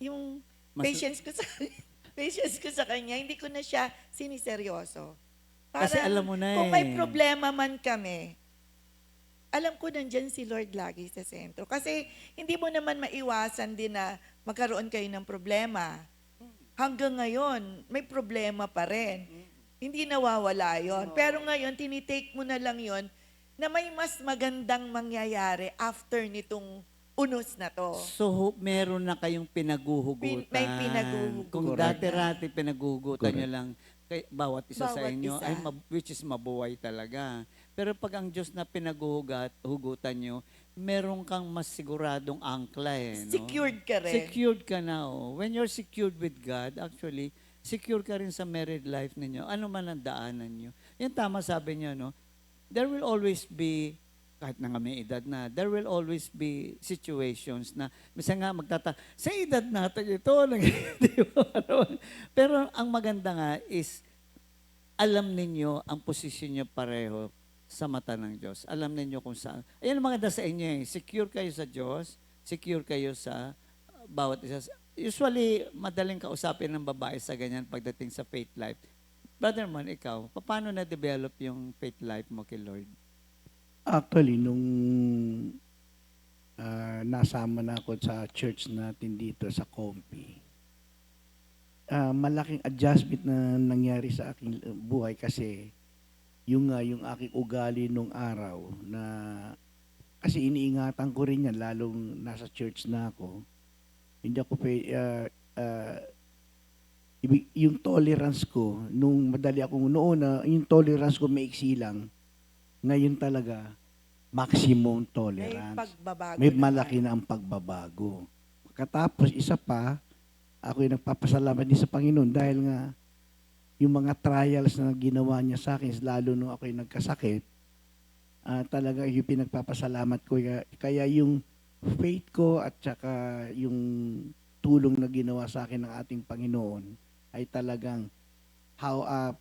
yung patience ko sa kanya, hindi ko na siya siniseryoso. Kasi alam mo na kung eh. may problema man kami, alam ko nandyan si Lord lagi sa sentro. Kasi hindi mo naman maiwasan din na magkaroon kayo ng problema. Hanggang ngayon, may problema pa rin. Hindi nawawala yon. Pero ngayon, tinitake mo na lang yon na may mas magandang mangyayari after nitong unos na to. So, meron na kayong pinaguhugutan. May pinaguhugutan Kung na. dati-rati pinaguhugutan nyo lang, bawat isa sa Bawat inyo, isa. which is mabuhay talaga. Pero pag ang Diyos na pinaguhugutan nyo, meron kang mas siguradong angkla eh. No? Secured ka rin. Secured ka na. Oh. When you're secured with God, actually, secure ka rin sa married life ninyo. Ano man ang daanan nyo. Yan tama sabi niyo, no? There will always be, kahit na nga may edad na, there will always be situations na, minsan nga sa edad natin ito, di ba? Pero ang maganda nga is, alam ninyo ang posisyon nyo pareho sa mata ng Diyos. Alam ninyo kung saan. Ayan ang maganda sa inyo eh. Secure kayo sa Diyos, secure kayo sa bawat isa. Usually, madaling kausapin ng babae sa ganyan pagdating sa faith life. Brother Man, ikaw, paano na-develop yung faith life mo kay Lord? Actually, nung nasama na ako sa church natin dito sa Compi, malaking adjustment na nangyari sa aking buhay kasi yung aking ugali nung araw na kasi iniingatan ko rin yan lalong nasa church na ako. Hindi ako yung tolerance ko nung madali akong noon yung tolerance ko maiksi lang. Ngayon talaga maximum May tolerance. pagbabago. May naman. malaki na ang pagbabago. Katapos, isa pa, ako yung nagpapasalamat din sa Panginoon dahil nga yung mga trials na ginawa niya sa akin, lalo nung ako yung nagkasakit, talaga yung pinagpapasalamat ko. Kaya yung faith ko at saka yung tulong na ginawa sa akin ng ating Panginoon ay talagang hawak-hawak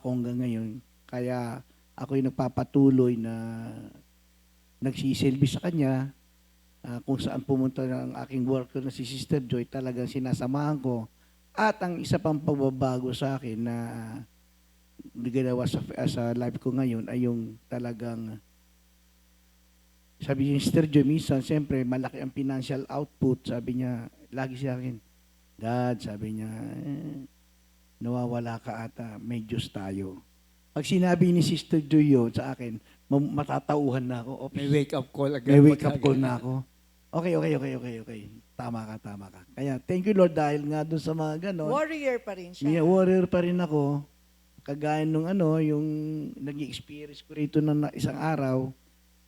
ko hanggang ngayon. Kaya ako yung nagpapatuloy na nagsisilbi sa Kanya. Kung saan pumunta ng aking worker na si Sister Joy, talagang sinasamahan ko. At ang isa pang pagbabago sa akin na ginawa sa life ko ngayon ay yung talagang sabi ni Sister Joy, minsan, siyempre, malaki ang financial output. Sabi niya, lagi sa akin, Dad, sabi niya, nawawala ka ata, may Diyos tayo. Pag sinabi ni Sister Joy yun sa akin, matatauhan na ako. Oops, May wake-up call agad. may wake up call na ako. Okay. Tama ka. Kaya, thank you Lord dahil nga doon sa mga ganon. Warrior pa rin siya. Yeah, warrior pa rin ako. Kagaya nung yung naging experience ko rito ng isang araw.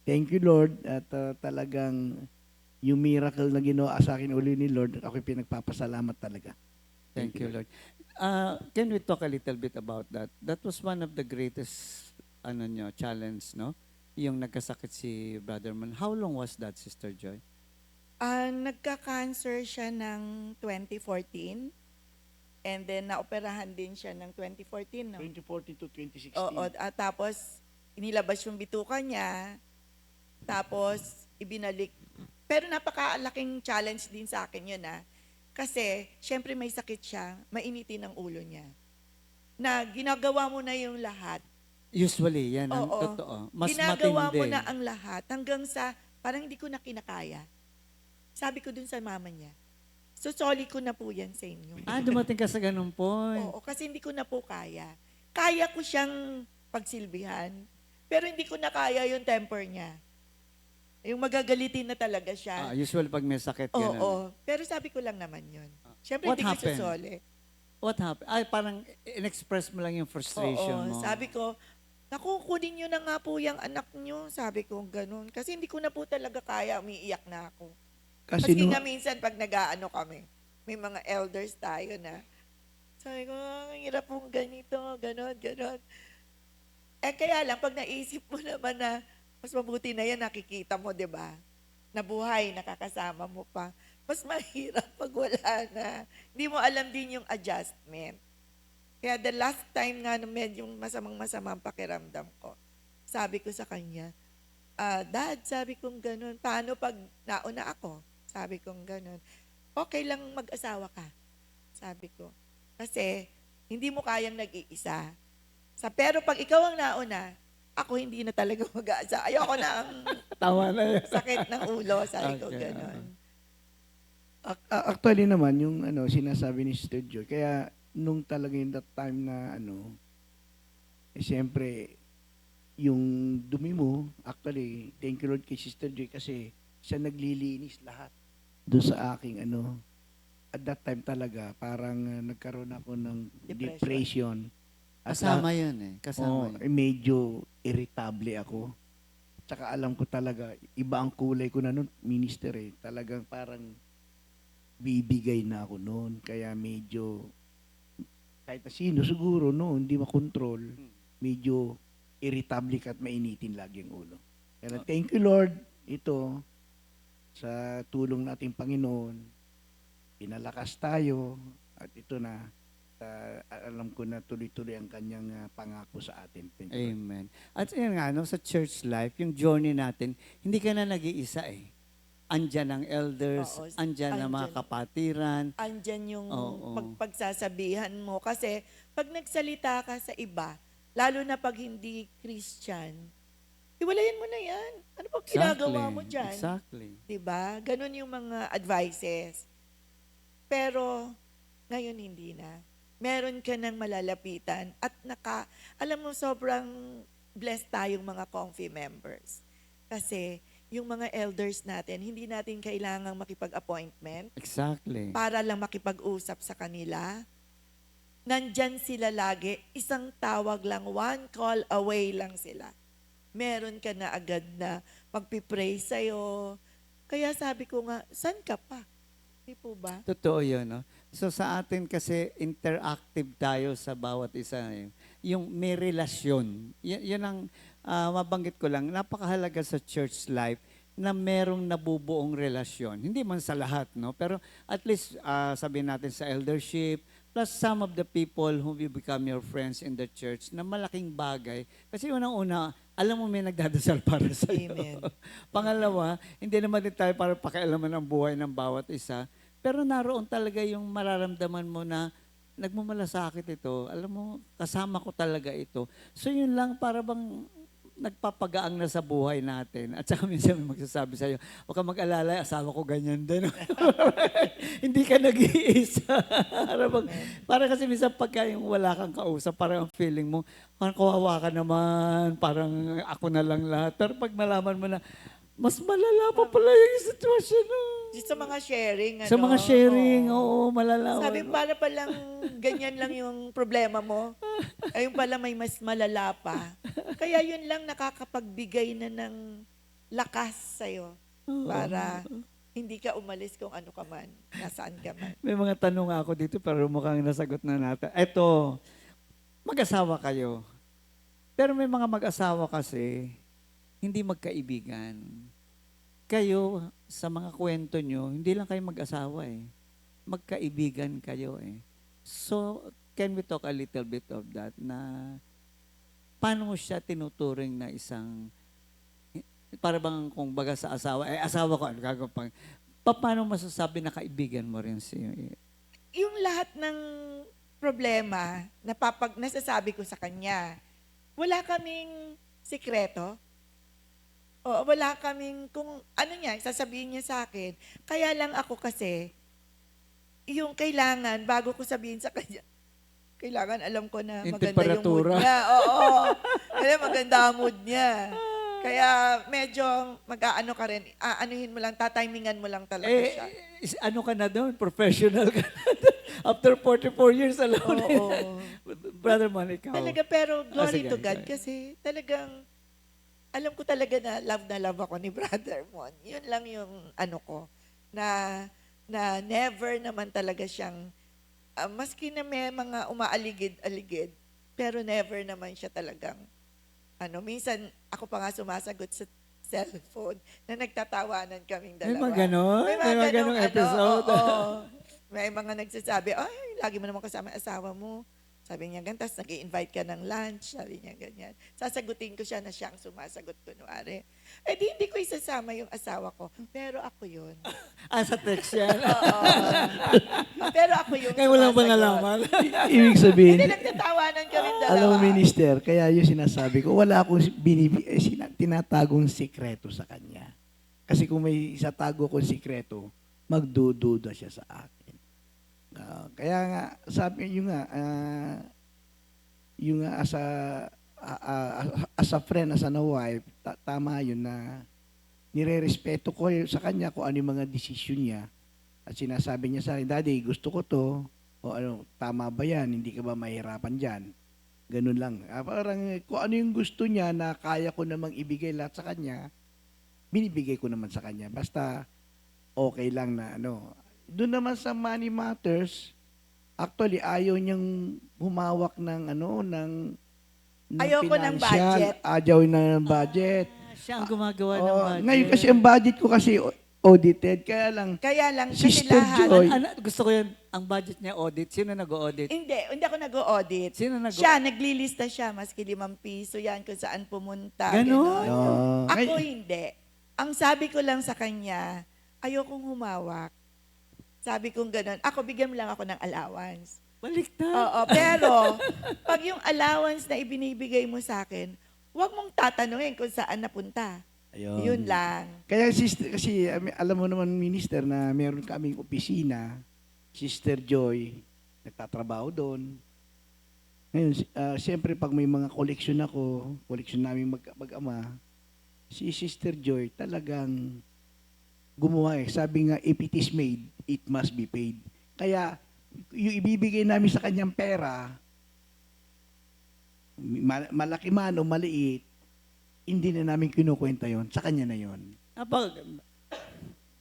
Thank you, Lord. At talagang yung miracle na ginawa sa akin uli ni Lord, ako'y pinagpapasalamat talaga. Thank you, Lord. Can we talk a little bit about that? That was one of the greatest challenge, no? Yung nagkasakit si Brother Man. How long was that, Sister Joy? Nagka-cancer siya ng 2014. And then, naoperahan din siya ng 2014, no? 2014 to 2016. Oo, tapos, inilabas yung bituka niya. Tapos, ibinalik. Pero napakalaking challenge din sa akin yun, Kasi, syempre may sakit siya, mainitin ang ulo niya. Na ginagawa mo na yung lahat. Usually, yan ang Oo. totoo. Mas Ginagawa mo matindi. na ang lahat hanggang sa, parang hindi ko na kinakaya. Sabi ko dun sa mama niya, sorry ko na po yan sa inyo. Dumating ka sa ganun point. Oo, kasi hindi ko na po kaya. Kaya ko siyang pagsilbihan, pero hindi ko na kaya yung temper niya. Yung magagalitin na talaga siya. Usually pag may sakit, ganun. Oo, pero sabi ko lang naman yun. Siyempre, What hindi ko happened? susoli. What happened? Parang in-express mo lang yung frustration mo. Sabi ko, naku, kunin nyo na nga po yung anak nyo. Sabi ko, ganun. Kasi hindi ko na po talaga kaya, umiiyak na ako. Kasi nga minsan pag nag-aano kami, may mga elders tayo na, sabi ko, ang hirap pong ganito, ganon. Kaya lang, pag naisip mo naman na, mas mabuti na yan, nakikita mo, di ba? Nabuhay, nakakasama mo pa. Mas mahirap pag wala na. Hindi mo alam din yung adjustment. Kaya the last time nga, medyo masamang-masamang pakiramdam ko, sabi ko sa kanya, Dad, sabi kong ganun, paano pag nauna ako? Sabi kong ganun. Okay lang mag-asawa ka. Sabi ko. Kasi, hindi mo kayang nag-iisa. Pero pag ikaw ang nauna, ako hindi na talaga mag-aasa. Ayoko na ang Tama na yun. sakit ng ulo. Sabi ko Okay. gano'n. Actually naman, yung sinasabi ni Sister Joy, kaya nung talaga yung that time na siyempre, yung dumi mo, actually, thank you Lord kay Sister Joy kasi siya naglilinis lahat doon sa aking at that time talaga, parang nagkaroon ako ng depression. At Kasama yun eh. Kasama yun. medyo irritable ako. Tsaka alam ko talaga, iba ang kulay ko na noon, minister eh. Talagang parang bibigay na ako noon. Kaya medyo, kahit na sino siguro noon, hindi makontrol. Medyo irritable ka at mainitin lagi ang ulo. Kaya thank you Lord, ito, sa tulong nating Panginoon, pinalakas tayo, at ito na, alam ko na tuloy-tuloy ang kanyang pangako sa atin. Thank you. Amen. At yun nga, sa church life, yung journey natin, hindi ka na nag-iisa eh. Andyan ang elders, Oo, andyan ang mga andyan. kapatiran. Andyan yung Oo. pagsasabihan mo. Kasi pag nagsalita ka sa iba, lalo na pag hindi Christian, hiwalayan mo na yan. Ano pag ginagawa mo dyan? Exactly. Diba? Ganon yung mga advices. Pero, ngayon hindi na. Meron ka ng malalapitan at alam mo, sobrang blessed tayong mga Comfy members. Kasi, yung mga elders natin, hindi natin kailangang makipag-appointment Exactly. para lang makipag-usap sa kanila. Nandyan sila lagi, isang tawag lang, one call away lang sila. Meron ka na agad na magpipray sa'yo. Kaya sabi ko nga, saan ka pa? Di po ba? Totoo yun, no? So sa atin kasi interactive tayo sa bawat isa. Yung may relasyon. Yan ang mabanggit ko lang, napakahalaga sa church life na merong nabubuong relasyon. Hindi man sa lahat, no? Pero at least sabihin natin sa eldership, plus some of the people who will become your friends in the church na malaking bagay. Kasi unang-una, alam mo may nagdadasal para sa iyo. Amen. Pangalawa, hindi naman din tayo para pakialaman ang buhay ng bawat isa. Pero naroon talaga yung mararamdaman mo na nagmamalasakit ito. Alam mo, kasama ko talaga ito. So yun lang, para bang nagpapagaang na sa buhay natin. At saka minsan may magsasabi sa'yo, huwag ka mag-alala, asawa ko ganyan din. Hindi ka nag-iisa. Para kasi minsan pagka yung wala kang kausap, parang ang feeling mo, parang kawawa ka naman, parang ako na lang lahat. Pero pag malaman mo na, mas malala pa pala yung sitwasyon. No? Sa mga sharing, ano? Sa mga sharing, Oo. oo, malala. Sabi, para palang ganyan lang yung problema mo. Ayun pala may mas malala pa. Kaya yun lang nakakapagbigay na ng lakas sa'yo para hindi ka umalis kung ano ka man, nasaan ka man. May mga tanong ako dito pero mukhang nasagot na natin. Eto, mag-asawa kayo. Pero may mga mag-asawa kasi, hindi magkaibigan. Kayo, sa mga kwento nyo, hindi lang kayo mag-asawa eh. Magkaibigan kayo eh. So, can we talk a little bit of that na paano mo siya tinuturing na isang, para bang kung baga sa asawa, asawa ko, ano gagawin paano masasabi na kaibigan mo rin siya? Yung lahat ng problema na nasasabi ko sa kanya, wala kaming sikreto. O wala kaming, kung ano niya, sasabihin niya sa akin. Kaya lang ako kasi, yung kailangan, bago ko sabihin sa kanya, kailangan alam ko na Yung maganda yung mood temperatura. niya. Oo. Kaya maganda ang mood niya. Kaya medyo mag-aano ka rin, anuhin mo lang, tatimingan mo lang talaga siya. Ano ka na doon? Professional ka na doon. After 44 years alone. Oo. Brother Man, ikaw. Talaga, pero glory sige, to God sorry. kasi talagang alam ko talaga na love ako ni Brother Mon. Yun lang yung ano ko, na never naman talaga siyang, maski na may mga umaaligid-aligid, pero never naman siya talagang, minsan ako pa nga sumasagot sa cellphone na nagtatawanan kaming May dalawa. mga ganon? May mga ganong episode? Oo. May mga nagsasabi, ay, lagi mo naman kasama ang asawa mo. Sabi niya, ganun, tapos nag-i-invite ka ng lunch. Sabi niya, ganyan. Sasagutin ko siya na siya ang sumasagot kunwari. Eh, hindi ko isasama yung asawa ko. Pero ako yun. Sa text yan. Oo. Pero ako yung Kaya walang sumasagot. pangalaman. Ibig sabihin, Hindi, nagtatawanan kami dalawa. alam mo, minister, kaya yung sinasabi ko, wala akong tinatagong sikreto sa kanya. Kasi kung may isatago kong sikreto, magdududa siya sa akin. Kaya nga, sabi yung nga, as a friend, as a wife, tama yun na nire-respeto ko sa kanya kung ano yung mga desisyon niya. At sinasabi niya sa akin, Daddy, gusto ko to. O ano, tama ba yan? Hindi ka ba mahirapan dyan? Ganun lang. Parang kung ano yung gusto niya na kaya ko namang ibigay lahat sa kanya, binibigay ko naman sa kanya. Basta okay lang na ano. Doon naman sa money matters, actually ayaw niyang humawak ng Ayoko ng financial. budget. Ayaw na ng budget. Siya ang gumagawa ng Oh, budget. ngayon kasi ang budget ko kasi audited, kaya lang Kasi Sister lahat. Joy. Gusto ko yun, ang budget niya audit. Sino nag-audit? Hindi ako nag-audit. Sino Siya, naglilista siya, maski 5 piso yan kung saan pumunta. Ganon? Oh, Ako hindi. Ang sabi ko lang sa kanya, ayokong humawak. Sabi kong gano'n, ako bigyan mo lang ako ng allowance. Baliktad. Oo, pero pag yung allowance na ibinibigay mo sa akin, huwag mong tatanungin kung saan napunta. ayun. Yun lang. Kaya sister, kasi alam mo naman minister na meron kaming opisina, Sister Joy, nagtatrabaho doon. Ngayon, siyempre pag may mga koleksyon namin mag-ama, si Sister Joy talagang gumawa eh. Sabi nga, if it is made, it must be paid. Kaya, yung ibibigay namin sa kanyang pera, malaki man o maliit, hindi na namin kinukwenta yon, sa kanya na yon.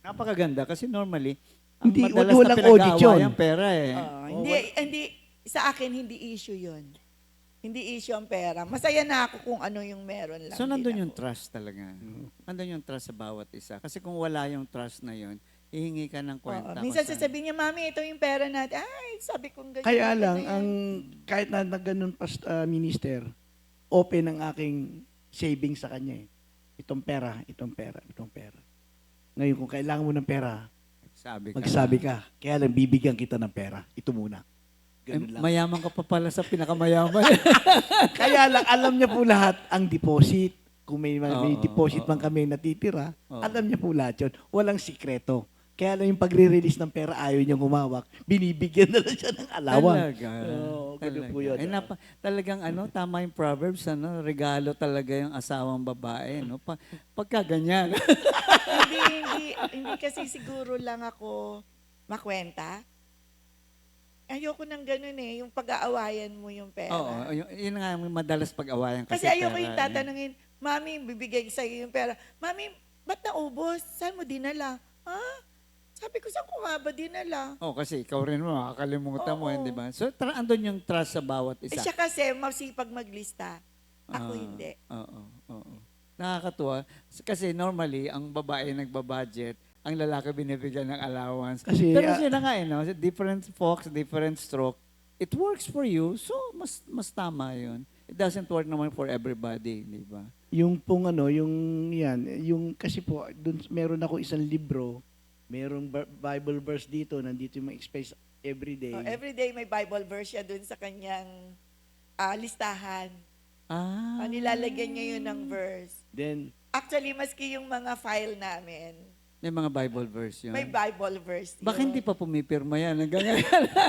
Napakaganda kasi normally, ang Hindi, madalas walang na audit yun. pinag-aawayan pera eh. Hindi, sa akin, hindi issue yun. Hindi issue ang pera. Masaya na ako kung ano yung meron lang. So, din nandun yung ako. trust talaga. Nandun yung trust sa bawat isa. Kasi kung wala yung trust na yun, hihingi ka ng Oo, kwenta. minsan kung saan. sasabihin niya, Mami, ito yung pera natin. Ay, sabi kong ganyan. Kaya ganyan lang, yan." ang kahit na ganun minister, open ang aking savings sa kanya eh. Itong pera, itong pera, itong pera. Ngayon, kung kailangan mo ng pera, Sabi ka. magsabi ka. Kaya lang, bibigyan kita ng pera. Ito muna. Ganun lang. Mayaman ka pa pala sa pinakamayaman. Kaya lang, alam niya po lahat ang deposit. Kung may Oo, deposit oo. man kami natitira, Oo. alam niya po lahat yun. Walang sikreto. Kaya lang yung pagre-release ng pera, ayaw niyang humawak. Binibigyan na lang siya ng alawan. Talaga. Oo, ganun po yun. Talagang tama yung Proverbs, regalo talaga yung asawang babae, no? Pagka ganyan. hindi kasi siguro lang ako makwenta. Ayoko nang ganun eh, yung pag-aawayan mo yung pera. Oo, yun nga yung madalas pag-awayan kasi Kasi ayoko pera, yung tatanungin, Mami, bibigay sa'yo yung pera. Mami, ba't naubos? Saan mo dinala? Ha? Sabi ko, saan ko nga ba dinala? kasi ikaw rin mo, makakalimutan mo, Oo. di ba? So, andun yung trust sa bawat Eh isa. siya kasi masipag maglista. Ako Ah, hindi. Oo. Nakakatuwa. Kasi normally, ang babae nagbabudget, ang lalaki binibigyan ng allowance. Kasi, Pero sila nga, no? Different folks, different stroke. It works for you, so mas tama yun. It doesn't work naman for everybody, di ba? Yung pong yung kasi po, dun, meron ako isang libro, merong Bible verse dito, nandito yung mga express everyday. Oh, everyday may Bible verse siya dun sa kanyang listahan. Nilalagyan niya yun ng verse. Then, Actually, maski yung mga file namin, May mga Bible verse yun. may Bible verse yun. Bakit hindi pa pumipirma yan? Hanggang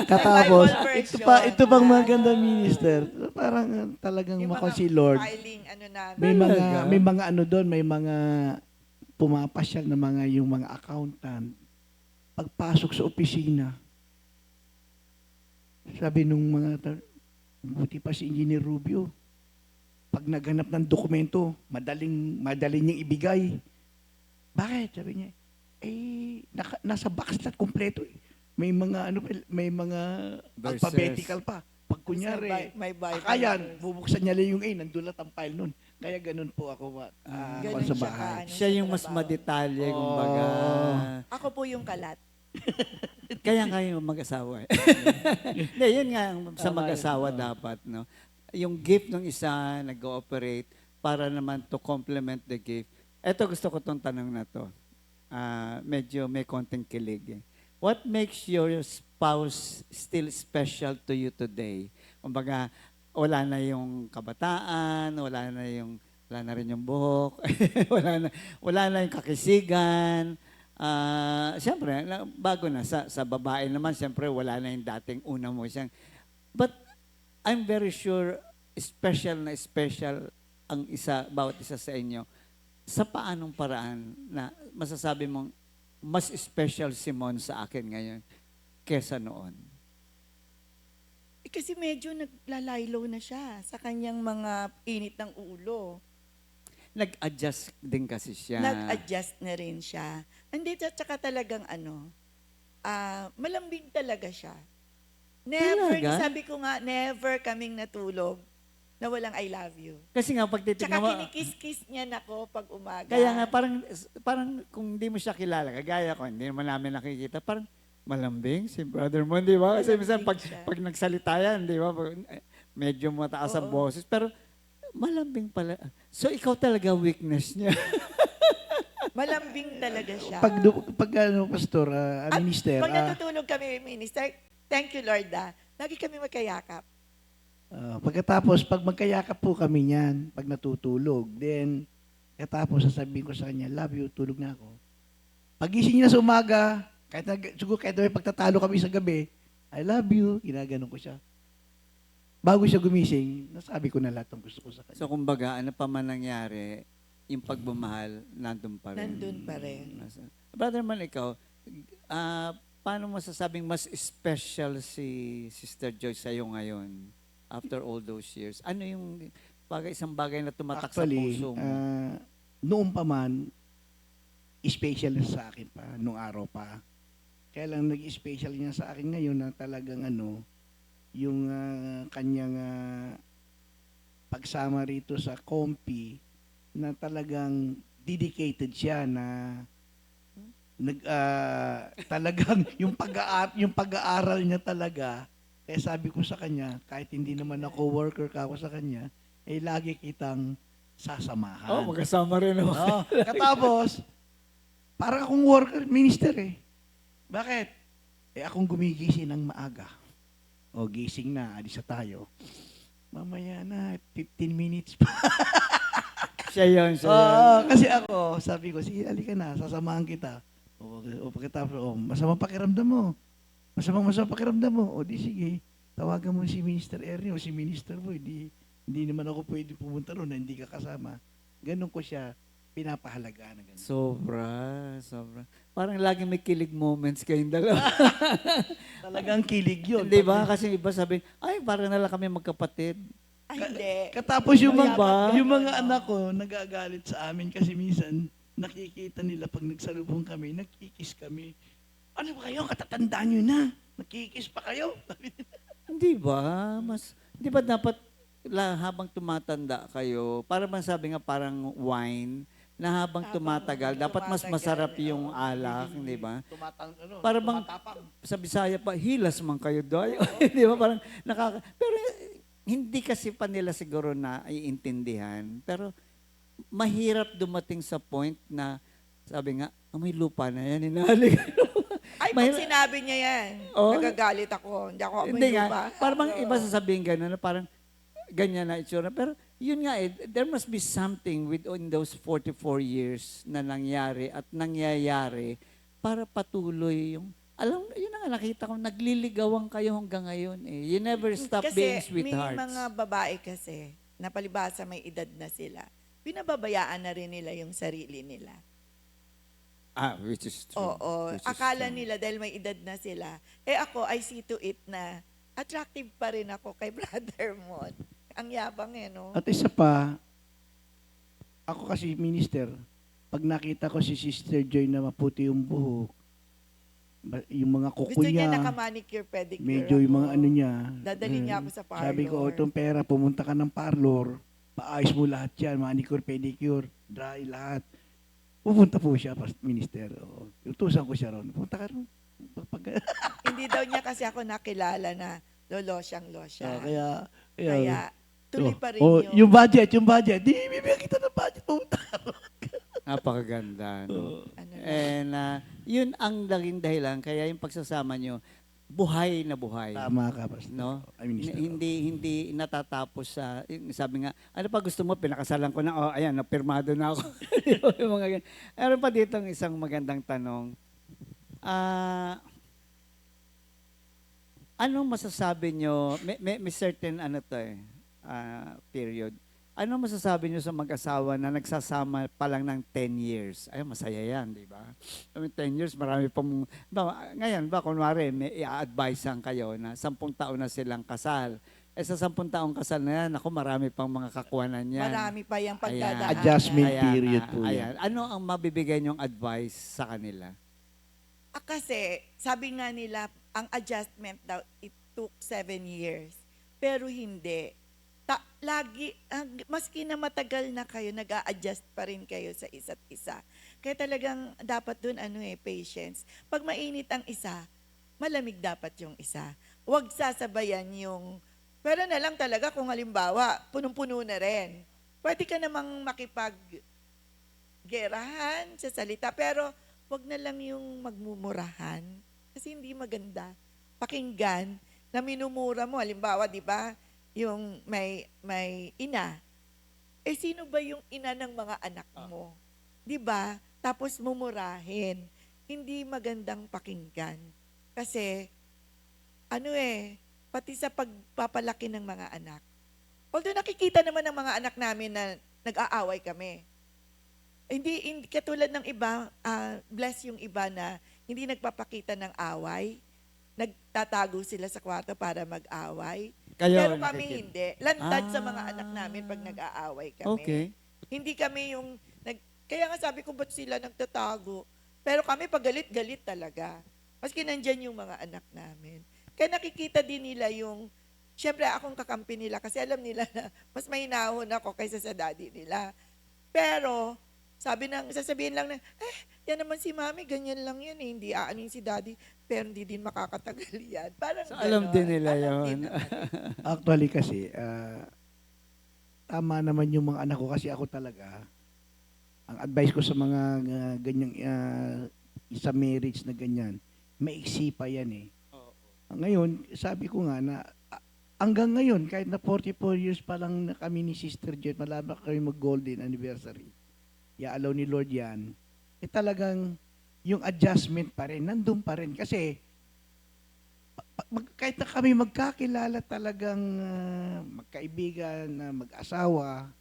katapos, Bible verse ito yun. pang maganda minister, parang talagang Yung mako mga si Lord. filing, ano namin. Talaga? May mga ano doon, may mga pumapasyal na yung mga accountant. Pagpasok sa opisina, sabi nung buti pa si Engineer Rubio, pag naghanap ng dokumento, madaling niyang ibigay. Bakit? Sabi niya, nasa boxlet kompleto eh. May mga Verses. alphabetical pa. Pag kunyari, May Bible kakayan, verse. bubuksan niya lang yung nandulat ang file nun. Kaya ganun po ako Ganun sa siya bahay. ka, siya yung mas trabaho. madetalye, kumbaga. Ako po yung kalat. Kaya kayo mag-asawa. Hindi, yun nga sa mag-asawa dapat, no? Yung gift ng isa nag-ooperate para naman to complement the gift. Eto, gusto ko tong tanong na to. Medyo may konting kilig eh. What makes your spouse still special to you today? Kumbaga, wala na yung kabataan, wala na rin yung buhok, wala na yung kakisigan. Siyempre, bago na sa babae naman, siyempre wala na yung dating una mo siyang. But I'm very sure special ang bawat isa sa inyo. Sa paanong paraan na masasabi mong mas special si Mon sa akin ngayon kesa noon? Kasi medyo naglalaylo na siya sa kanyang mga init ng ulo. Nag-adjust din kasi siya. Nag-adjust na rin siya. Hindi, tsaka talagang malambing talaga siya. Never, Talaga? sabi ko nga, never kaming natulog na walang I love you. Kasi nga pag Tsaka titignan mo, kinikis-kiss niya nako pag umaga. kaya nga parang kung hindi mo siya kilala, kagaya ko, hindi naman namin nakikita, parang malambing si brother mo, di ba? Kasi minsan Malambing siya. pag nagsalita yan, di ba? Medyo mataas ang Oo. boses, pero malambing pala. So ikaw talaga weakness niya. Malambing talaga siya. Pag pastor, At minister, pag natutulog kami, minister, thank you Lord lagi kami magkayakap. pagkatapos, pag magkayakap po kami niyan, pag natutulog, then, katapos, sasabihin ko sa kanya, love you, tulog na ako. Pagising niya sa umaga, siguro kahit may pagtatalo kami sa gabi, I love you, ginaganon ko siya. Bago siya gumising, nasabi ko na lahat ng gusto ko sa kanya. So kumbaga, ano pa man nangyari, yung pagmamahal, nandun pa rin. Nandun pa rin. Brother man, ikaw, paano masasabing mas special si Sister Joy sa'yo ngayon after all those years? Ano yung isang bagay na tumatak sa Actually, puso mo? noon pa man, special na sa akin pa, nung araw pa. Kaya lang nag-special niya sa akin ngayon na talagang yung kanyang pagsama rito sa Kompi na talagang dedicated siya na talagang yung pag-aaral niya talaga. Kaya sabi ko sa kanya, kahit hindi naman ako worker ka ako sa kanya, lagi kitang sasamahan. Oh, magkasama rin naman. Katapos, parang akong worker, minister eh. Bakit? Akong gumigising ng maaga. O, gising na, alis na tayo. Mamaya na, 15 minutes pa. Siya yun, siya yun. Kasi ako, sabi ko, sige, halika na, sasamahan kita. O pagkatapos, masama pakiramdam mo. Masama pakiramdam mo. O, di sige, tawagan mo si Minister Ernie o si Minister mo. Hindi naman ako pwede pumunta roon na hindi ka kasama. Ganun ko siya pinapahalagaan. Sobra. Parang laging may kilig moments kayong dalawa. Talagang kilig yun. Di ba? Kasi iba sabihin, ay, parang na lang kami magkapatid. Ay, hindi. Katapos yung Ba? yung mga anak ko nagagalit sa amin kasi minsan nakikita nila pag nagsalubong kami, nagkikis kami. Ano ba kayo? Katatandaan nyo na. Nagkikis pa kayo. Hindi ba? Di ba dapat habang tumatanda kayo, para man sabi nga parang wine, na habang tumatagal, dapat mas masarap yung alak, di ba? Para bang sa Bisaya pa, hilas man kayo doy. Di ba? Parang pero hindi kasi pa nila siguro na iintindihan. Pero mahirap dumating sa point na sabi nga, may lupa na yan, inahalik. Ay, pag sinabi niya yan, nagagalit ako. Hindi ako Hindi amoy nga, lupa. parang bang iba sasabihin gano'n, na parang ganyan na itsura. Pero yun nga there must be something within those 44 years na nangyari at nangyayari para patuloy yung, yun na nga nakita ko, nagliligawan kayo hanggang ngayon eh. You never stop being Kasi sweethearts. may mga babae kasi, na palibasa may edad na sila, pinababayaan na rin nila yung sarili nila. Which is true. Oo. Which is Akala true. nila dahil may edad na sila. Ako, I see to it na attractive pa rin ako kay Brother Mon. Ang yabang no? At isa pa, ako kasi minister, pag nakita ko si Sister Joy na maputi yung buhok, yung mga kuko Gusto niya niya, naka-manicure, pedicure medyo yung mga ako. ano niya. Dadalhin niya ako sa parlor. Sabi ko, itong pera, pumunta ka ng parlor, paayos mo lahat yan, manicure, pedicure, dry, lahat. Pupunta po siya, minister. Utusan ko siya ron. Pumunta ka ron. Hindi daw niya kasi ako nakilala na lolosyang-losya. Kaya, tuloy pa rin yung budget, di, bibigyan kita ng budget, pumunta ka ron. Napakaganda. No? Ano na. And yun ang naging dahilan, kaya yung pagsasama nyo, buhay na buhay. Tama ka, Pastor. No? Minister. Hindi natatapos sa sabi nga, ano pa gusto mo, pinakasalan ko na, ayan, napirmado na ako. Yung mga ganyan. Meron pa dito isang magandang tanong. Anong masasabi nyo, may certain period, anong masasabi nyo sa mag-asawa na nagsasama pa lang ng 10 years? Ay, masaya yan, di ba? I mean, 10 years, marami pang, ngayon ba, kunwari, may i-advise kayo na 10 taon na silang kasal. Sa 10 taong kasal na yan, ako, marami pang mga kakuanan yan. Marami pa yung pagdadaanan. Ayan. Adjustment Ayan period nga, po yan. ayan. Ano ang mabibigay nyong advice sa kanila? Kasi, sabi nga nila, ang adjustment daw, it took 7 years. Pero hindi. Maski na matagal na kayo, nag-a-adjust pa rin kayo sa isa't isa. Kaya talagang dapat dun, patience. Pag mainit ang isa, malamig dapat yung isa. Huwag sasabayan yung, pero na lang talaga kung halimbawa, punong-puno na rin. Pwede ka namang makipaggerahan sa salita, pero wag na lang yung magmumurahan. Kasi hindi maganda. Pakinggan na minumura mo. Halimbawa, di ba, yung may ina. Sino ba yung ina ng mga anak mo? Di ba? Tapos mumurahin. Hindi magandang pakinggan. Kasi, pati sa pagpapalaki ng mga anak. Although nakikita naman ng mga anak namin na nag-aaway kami. Hindi katulad ng iba, bless yung iba na hindi nagpapakita ng away. Nagtatago sila sa kwarto para mag-away. Pero kami hindi. Lantad sa mga anak namin pag nag-aaway kami. Okay. Hindi kami yung, Kaya nga sabi ko, ba't sila nagtatago? Pero kami pag galit-galit talaga. Maski nandyan yung mga anak namin. Kaya nakikita din nila yung, syempre akong kakampi nila kasi alam nila na mas mahinahon ako kaysa sa daddy nila. Pero, sasabihin lang na, yan naman si mami, ganyan lang yan eh. Hindi aanin si daddy, pero hindi din makakatagal yan. Parang So, alam ganon. din nila Alam yun. din naman. Actually kasi, tama naman yung mga anak ko kasi ako talaga, ang advice ko sa mga ganyang sa marriage na ganyan, maiksi pa yan eh. Ngayon, sabi ko nga na hanggang ngayon, kahit na 44 years pa lang na kami ni Sister Jet, malapit kami mag-golden anniversary, i-allow ni Lord yan, talagang yung adjustment pa rin, nandun pa rin. Kasi, kahit na kami magkakilala talagang magkaibigan, mag-asawa,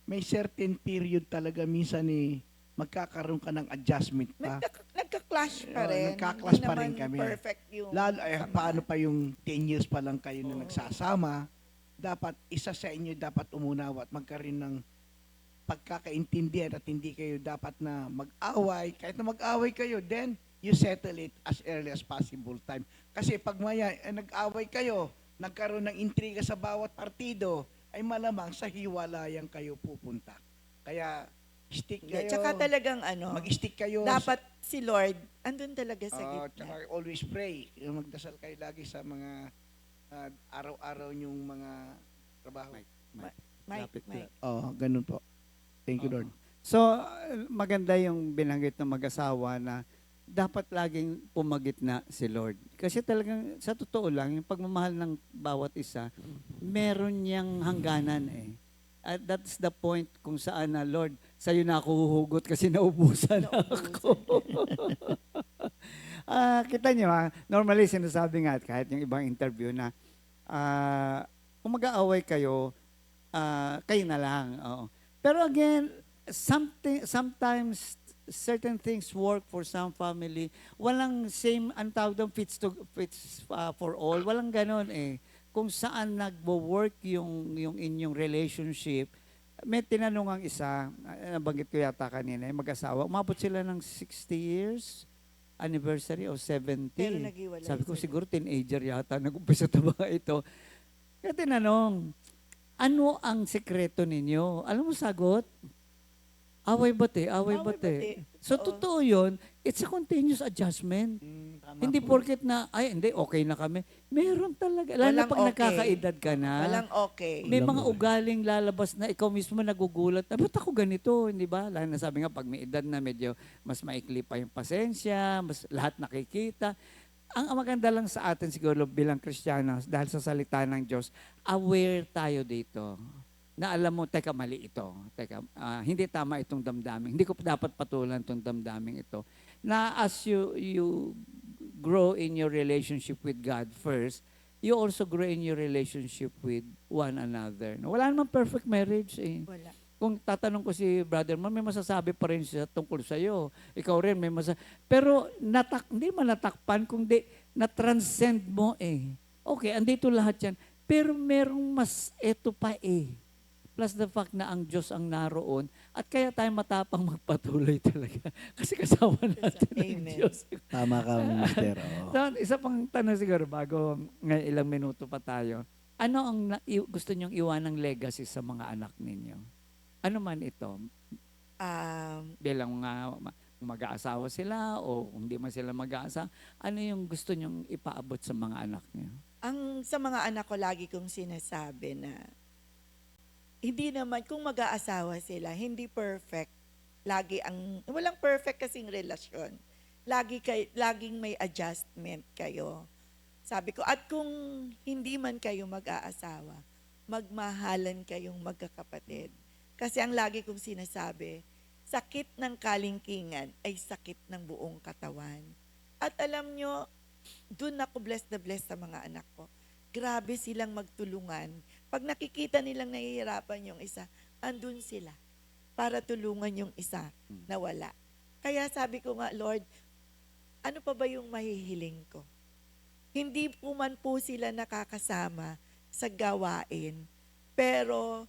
may certain period talaga minsan magkakaroon ka ng adjustment pa. Nagka-clash pa Oo, rin. nagka-clash Hindi pa rin naman kami. perfect yung Lalo, samahan. paano pa yung 10 years pa lang kayo na nagsasama, dapat isa sa inyo dapat umunawa at magkaroon ng pagkakaintindihan at hindi kayo dapat na mag-away. Kahit na mag-away kayo, then you settle it as early as possible time. Kasi pag maya, nag-away kayo, nagkaroon ng intriga sa bawat partido, ay malamang sa hiwalayan kayo pupunta. Kaya, stick kayo. Tsaka talagang Mag-stick kayo. dapat si Lord, andun talaga sa Oh, gitna. tsaka always pray. Magdasal kayo lagi sa mga araw-araw yung mga trabaho. Lapit Mike. Oh, ganun po. Thank you, Lord. So, maganda yung binanggit ng mag-asawa na dapat laging pumagitna si Lord. Kasi talagang, sa totoo lang, yung pagmamahal ng bawat isa, meron niyang hangganan eh. At that's the point kung saan na, Lord, sa'yo na ako huhugot kasi naubusan ako. Kita niyo normally sinasabi nga, kahit yung ibang interview na, kung mag-aaway kayo, kayo na lang. Oo. Pero again, sometimes certain things work for some family. Walang same, ang tawag doon, fits for all. Walang ganon eh. Kung saan nagwo-work yung inyong relationship, may tinanong ang isa, nabanggit ko yata kanina, yung mag-asawa, umabot sila ng 60 years anniversary o 70. Pero naghiwalay Sabi ko sila. siguro teenager yata, nag-umpisa ito mga ito. Kaya tinanong, ano ang sekreto ninyo? Alam mo sagot? Away bate, away Away bate. bate. So Oo. totoo yun, it's a continuous adjustment. Hindi porket na, ay hindi, okay na kami. Meron talaga. Lalo na Walang pag okay. nagkakaedad ka na. Walang okay. May Walang mga okay. ugaling lalabas na ikaw mismo nagugulat. Ba't ako ganito? Hindi ba? Lalo na sabi nga, pag may edad na medyo mas maikli pa yung pasensya, mas lahat nakikita. Ang maganda lang sa atin siguro bilang Kristiyano, dahil sa salita ng Diyos, aware tayo dito. Na alam mo, teka, mali ito. Teka, hindi tama itong damdamin. Hindi ko dapat patulan itong damdamin ito. Na as you grow in your relationship with God first, you also grow in your relationship with one another. Wala namang perfect marriage eh. Wala. Kung tatanong ko si brother mo, may masasabi pa rin siya tungkol sa iyo. Ikaw rin may masasabi. Pero hindi man natakpan, kundi na-transcend mo eh. Okay, andito lahat yan. Pero merong mas eto pa eh. Plus the fact na ang Diyos ang naroon at kaya tayo matapang magpatuloy talaga. Kasi kasama natin ang Amen. Diyos. Tama ka, Mister. Oo. So, isa pang tanong siguro bago ngayon ilang minuto pa tayo. Ano ang gusto niyong iwanang legacy sa mga anak ninyo? Ano man ito? Bilang mag-aasawa sila o hindi man sila mag-aasawa, ano yung gusto niyong ipaabot sa mga anak niyo? Sa mga anak ko, lagi kong sinasabi na hindi naman, kung mag-aasawa sila, hindi perfect. Walang perfect kasing relasyon. Laging may adjustment kayo. Sabi ko, at kung hindi man kayo mag-aasawa, magmahalan kayong magkakapatid. Kasi ang lagi kong sinasabi, sakit ng kalingkingan ay sakit ng buong katawan. At alam nyo, dun ako blessed na blessed sa mga anak ko. Grabe silang magtulungan. Pag nakikita nilang nahihirapan yung isa, andun sila para tulungan yung isa na wala. Kaya sabi ko nga, Lord, ano pa ba yung mahihiling ko? Hindi po man po sila nakakasama sa gawain, pero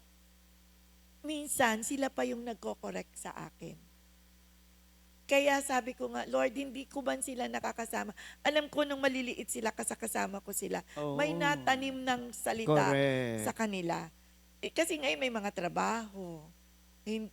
minsan sila pa yung nagko-correct sa akin. Kaya sabi ko nga, Lord, hindi ko man sila nakakasama. Alam ko nung maliliit sila, kasama ko sila. May Oo. natanim ng salita Correct. sa kanila. Kasi ngayon may mga trabaho.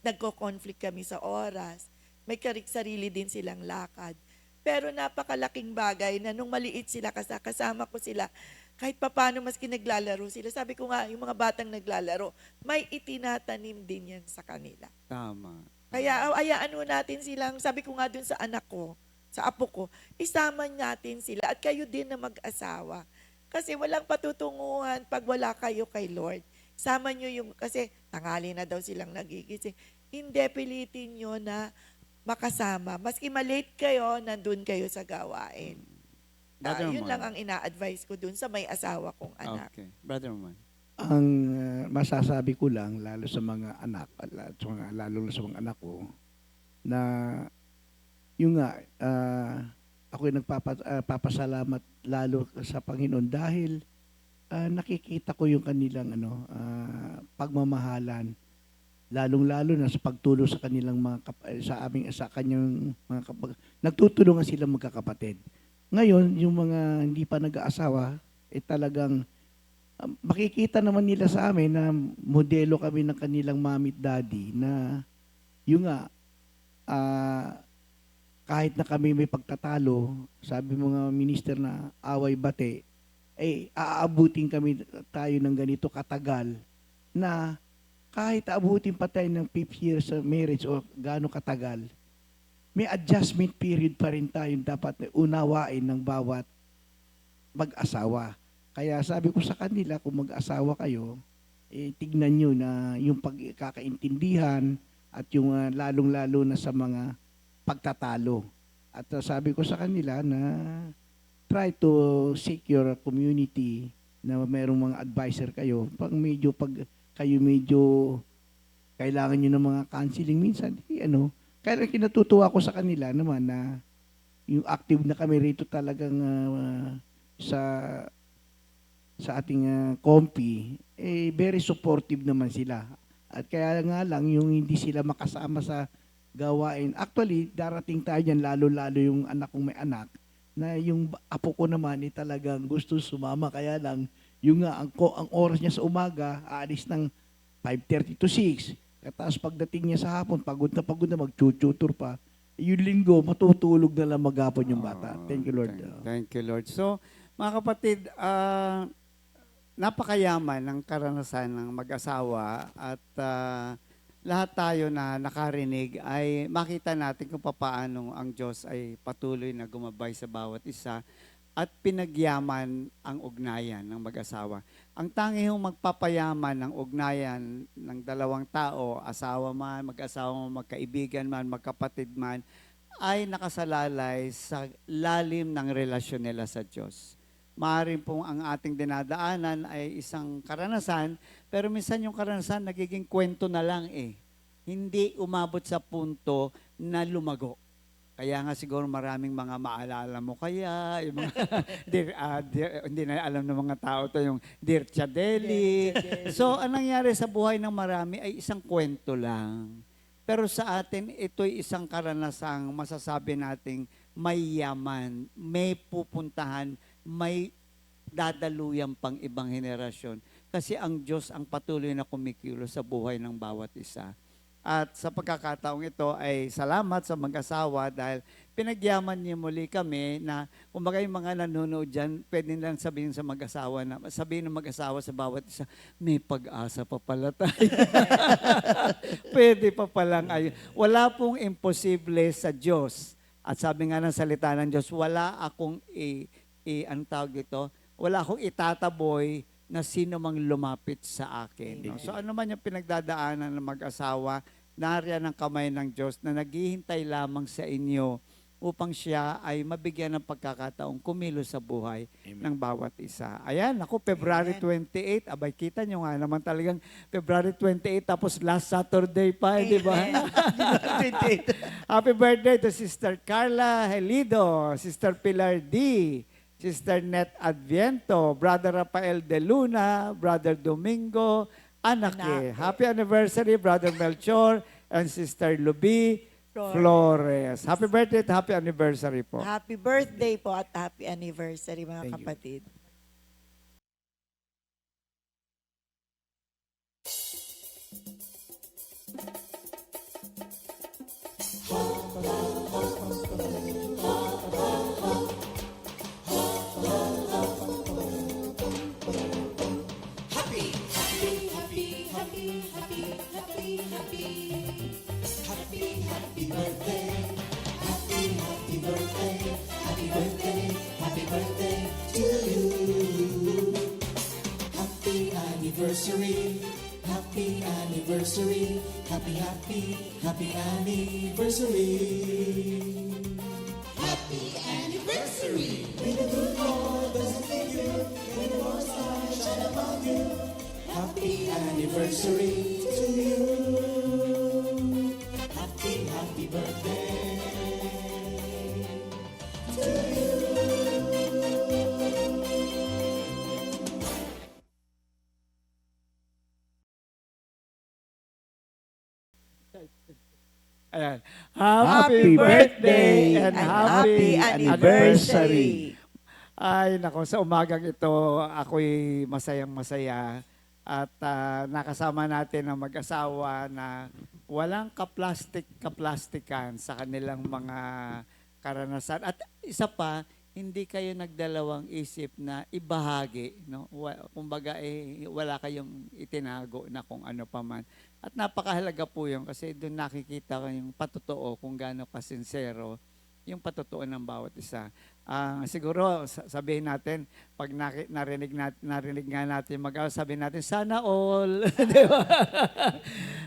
Nagko-conflict kami sa oras. May sarili din silang lakad. Pero napakalaking bagay na nung maliit sila, kasama ko sila, kahit papano maski naglalaro sila. Sabi ko nga, yung mga batang naglalaro, may itinatanim din yan sa kanila. Tama. Kaya ayaan mo natin silang, sabi ko nga dun sa anak ko, sa apo ko, isama natin sila at kayo din na mag-asawa. Kasi walang patutunguhan pag wala kayo kay Lord. Sama nyo yung, kasi tangali na daw silang nagigising. Hindi, pilitin nyo na makasama. Maski malate kayo, nandun kayo sa gawain. Brother Yun Juan. lang ang ina-advise ko dun sa may asawa kong anak. Okay. Brother Man. Ang masasabi ko lang, lalo sa mga anak, lalo na sa mga anak ko, na yung nga, ako'y nagpapasalamat lalo sa Panginoon dahil nakikita ko yung kanilang pagmamahalan, lalong-lalo na sa pagtulong sa kanilang sa kanyang mga nagtutulungan silang magkakapatid. Ngayon, yung mga hindi pa nag-aasawa, talagang makikita naman nila sa amin na modelo kami ng kanilang mami at daddy na yung nga, kahit na kami may pagtatalo, sabi mga minister na away bate, aabutin kami tayo ng ganito katagal na kahit aabutin pa tayo ng 5 years sa marriage o gaano katagal, may adjustment period pa rin tayong dapat unawain ng bawat mag-asawa. Kaya sabi ko sa kanila, kung mag-asawa kayo, tignan nyo na yung pagkakaintindihan at yung lalong-lalo na sa mga pagtatalo. At sabi ko sa kanila na try to seek your community na mayroong mga advisor kayo. Pag kayo medyo kailangan nyo ng mga counseling minsan, kaya kinatutuwa ko sa kanila naman na yung active na kami rito talagang sa ating compi, very supportive naman sila. At kaya nga lang, yung hindi sila makasama sa gawain. Actually, darating tayo dyan, lalo-lalo yung anak kong may anak, na yung apo ko naman talagang gusto sumama. Kaya lang, yung nga, ang oras niya sa umaga, aalis ng 5:30 to 6. Tapos pagdating niya sa hapon, pagod na mag-tutor pa. Yung linggo, matutulog na lang maghapon yung bata. Thank you, Lord. Thank you, Lord. So, mga kapatid, napakayaman ng karanasan ng mag-asawa at lahat tayo na nakarinig ay makita natin kung paano ang Diyos ay patuloy na gumabay sa bawat isa at pinagyaman ang ugnayan ng mag-asawa. Ang tanging magpapayaman ng ugnayan ng dalawang tao, asawa man, mag-asawa man, magkaibigan man, magkapatid man, ay nakasalalay sa lalim ng relasyon nila sa Diyos. Maaaring pong ang ating dinadaanan ay isang karanasan, pero minsan yung karanasan nagiging kwento na lang Hindi umabot sa punto na lumago. Kaya nga siguro maraming mga maalala mo kaya, yung mga, hindi na alam ng mga tao to yung Dear Chadeli. So, anong nangyari sa buhay ng marami ay isang kwento lang. Pero sa atin, ito'y isang karanasang masasabi nating may yaman, may pupuntahan, may dadaluyan pang ibang henerasyon. Kasi ang Diyos ang patuloy na kumikilos sa buhay ng bawat isa. At sa pagkakataong ito ay salamat sa mag-asawa dahil pinagyaman niyo muli kami na kumbaga yung mga nanonood dyan, pwede lang sabihin sa mag-asawa na, sabihin ng mag-asawa sa bawat isa, may pag-asa pa pala tayo. Pwede pa palang ayun. Wala pong imposible sa Diyos. At sabi nga ng salita ng Diyos, wala akong anong tawag ito? Wala akong itataboy na sino mang lumapit sa akin. No? So ano man yung pinagdadaanan ng mag-asawa, nariyan ang kamay ng Diyos na naghihintay lamang sa inyo upang siya ay mabigyan ng pagkakataong kumilos sa buhay ng bawat isa. Ayan, ako, February 28, abay, kita nyo nga naman talagang February 28, tapos last Saturday pa, di ba? Happy birthday to Sister Carla Helido, Sister Pilar D., Sister Net Adviento, Brother Rafael De Luna, Brother Domingo Anake. Happy anniversary, Brother Melchor and Sister Luby, Flores. Happy birthday at happy anniversary po. Happy birthday po at happy anniversary mga Thank you. kapatid. Happy anniversary, happy anniversary, happy, happy, happy anniversary. Happy anniversary. May the good Lord bless you, may the Lord's light shine upon you. Happy anniversary to you. Happy, happy birthday to you. Ayan. Happy birthday and happy anniversary. Ay, nako, sa umagang ito, ako'y masayang-masaya at nakasama natin ang mag-asawa na walang kaplastikan sa kanilang mga karanasan. At isa pa, hindi kayo nagdalawang isip na ibahagi, no? Kumbaga wala kayong itinago na kung ano pa man. At napakahalaga po 'yun kasi doon nakikita ko yung patotoo kung gaano kasinsero yung patotoo ng bawat isa. Siguro sabihin natin pag narinig nga natin sabihin natin sana all. Di ba?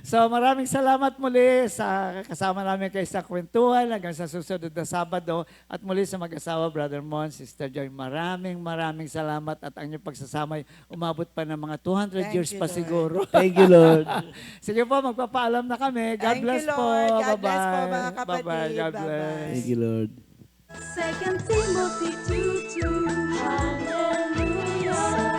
So maraming salamat muli sa kasama namin kayo sa kwentuhan hanggang sa susunod na Sabado at muli sa mag-asawa Brother Mon, Sister Joy. Maraming salamat at ang inyong pagsasamay umabot pa ng mga 200 Thank years you, pa Lord. siguro. Thank you, Lord. Sige po, magpapaalam na kami. God Thank you, bless po. Lord. God Bye-bye. bless po, mga kapatid. Bye-bye. God Bye-bye. bless. Thank you, Lord. 2 Timothy 2:2. Hallelujah.